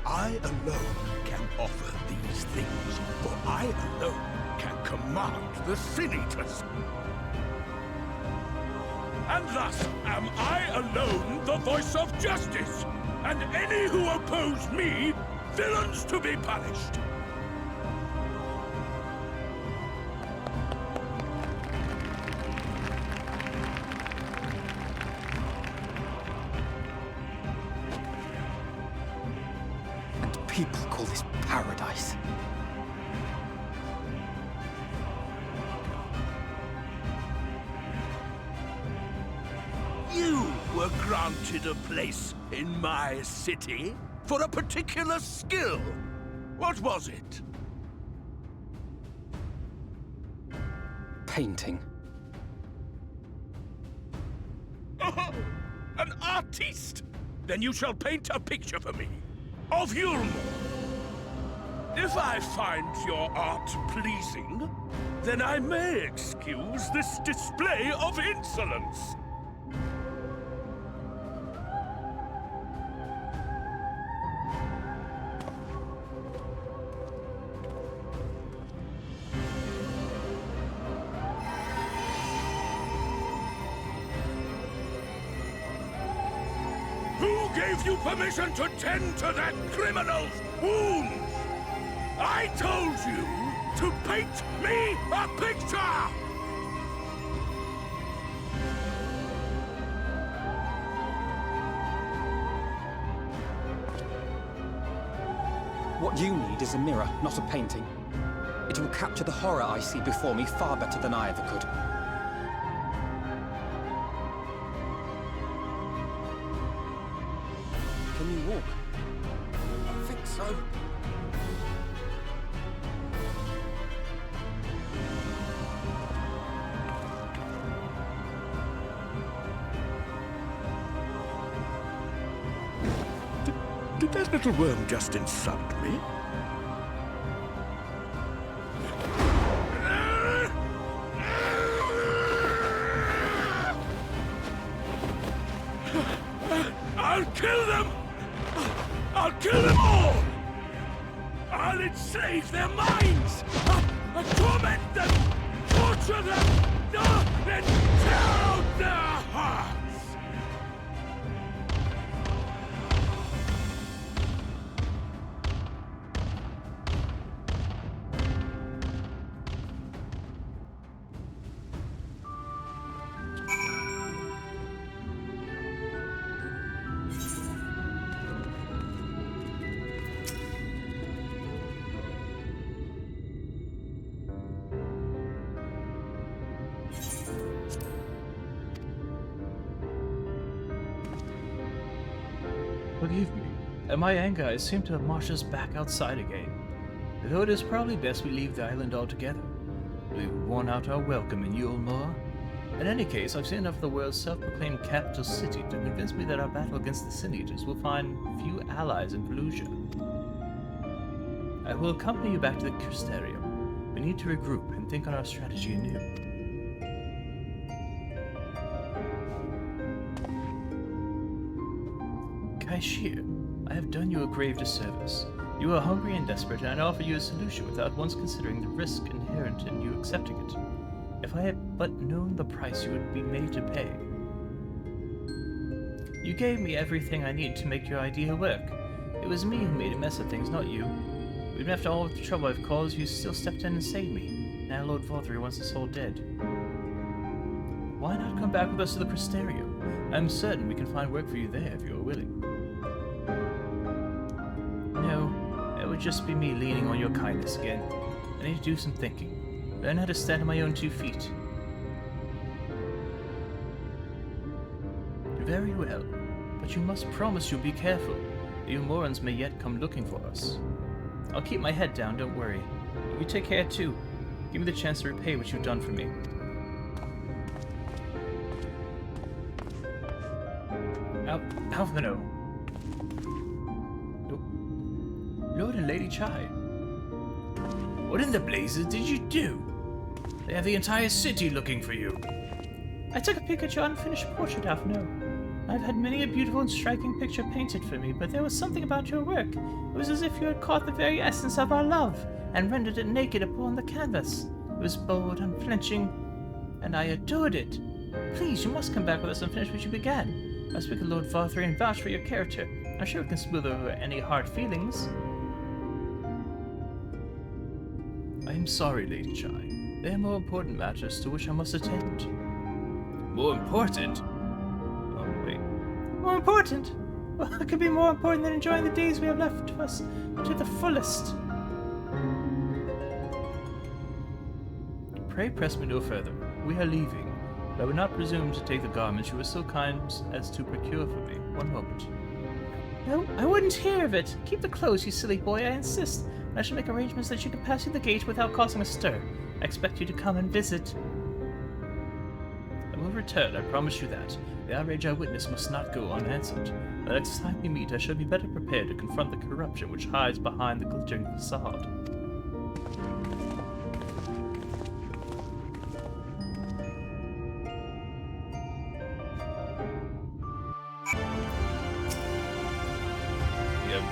I alone can offer these things, for I alone can command the Sin-Eaters. And thus am I alone the voice of justice, and any who oppose me, villains to be punished. And people call this paradise. You were granted a place in my city for a particular skill. What was it? Painting. An artiste! Then you shall paint a picture for me of Yulmore. If I find your art pleasing, then I may excuse this display of insolence. Gave you permission to tend to that criminal's wounds? I told you to paint me a picture! What you need is a mirror, not a painting. It will capture the horror I see before me far better than I ever could. Can you walk? I think so. Did that little worm just insult me? I'll kill them! I'll kill them all! I'll enslave their minds! I'll torment them! Torture them! And tear out their hearts! Forgive me. In my anger, I seem to have marched us back outside again. Though it is probably best we leave the island altogether. We've worn out our welcome in Yule Moor. In any case, I've seen enough of the world's self-proclaimed capital city to convince me that our battle against the Sin Eaters will find few allies in Volusia. I will accompany you back to the Crystarium. We need to regroup and think on our strategy anew. Kaishir, I have done you a grave disservice. You are hungry and desperate, and I offer you a solution without once considering the risk inherent in you accepting it. If I had but known the price you would be made to pay. You gave me everything I need to make your idea work. It was me who made a mess of things, not you. Even after all the trouble I've caused, you still stepped in and saved me. Now Lord Vothry wants us all dead. Why not come back with us to the Crystarium? I'm certain we can find work for you there if you are willing. No, it would just be me leaning on your kindness again. I need to do some thinking. Learn how to stand on my own 2 feet. Very well, but you must promise you'll be careful. The Umorans may yet come looking for us. I'll keep my head down, don't worry. You take care too. Give me the chance to repay what you've done for me. Alphinaud. Lord and Lady Chai. What in the blazes did you do? They have the entire city looking for you. I took a peek at your unfinished portrait, Alphinaud. I've had many a beautiful and striking picture painted for me, but there was something about your work. It was as if you had caught the very essence of our love and rendered it naked upon the canvas. It was bold, unflinching, and I adored it. Please, you must come back with us and finish what you began. I'll speak to Lord Vothry and vouch for your character. I'm sure we can smooth over any hard feelings. I am sorry, Lady Chai. There are more important matters to which I must attend. More important? Oh, wait. More important? Well, it could be more important than enjoying the days we have left of us to the fullest. Pray press me no further. We are leaving, but I would not presume to take the garments you were so kind as to procure for me. One moment. No, I wouldn't hear of it. Keep the clothes, you silly boy, I insist. And I shall make arrangements that you can pass through the gate without causing a stir. I expect you to come and visit. I will return, I promise you that. The outrage I witnessed must not go unanswered. The next time we meet, I shall be better prepared to confront the corruption which hides behind the glittering facade.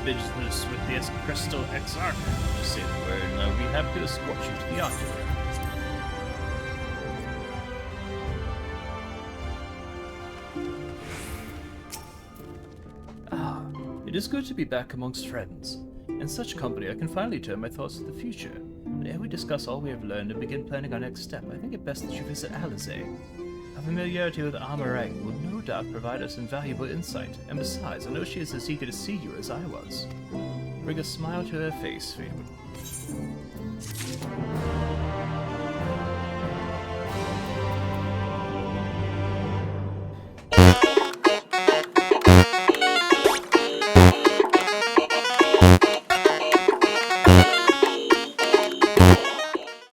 Business with the Crystal Exarch. Just say the word and I'll be happy to escort you to the octagon. It is good to be back amongst friends. In such company, I can finally turn my thoughts to the future. But ere we discuss all we have learned and begin planning our next step, I think it best that you visit Alizé. Our familiarity with Amarang will no doubt provide us invaluable insight, and besides, I know she is as eager to see you as I was. Bring a smile to her face, Fadeward.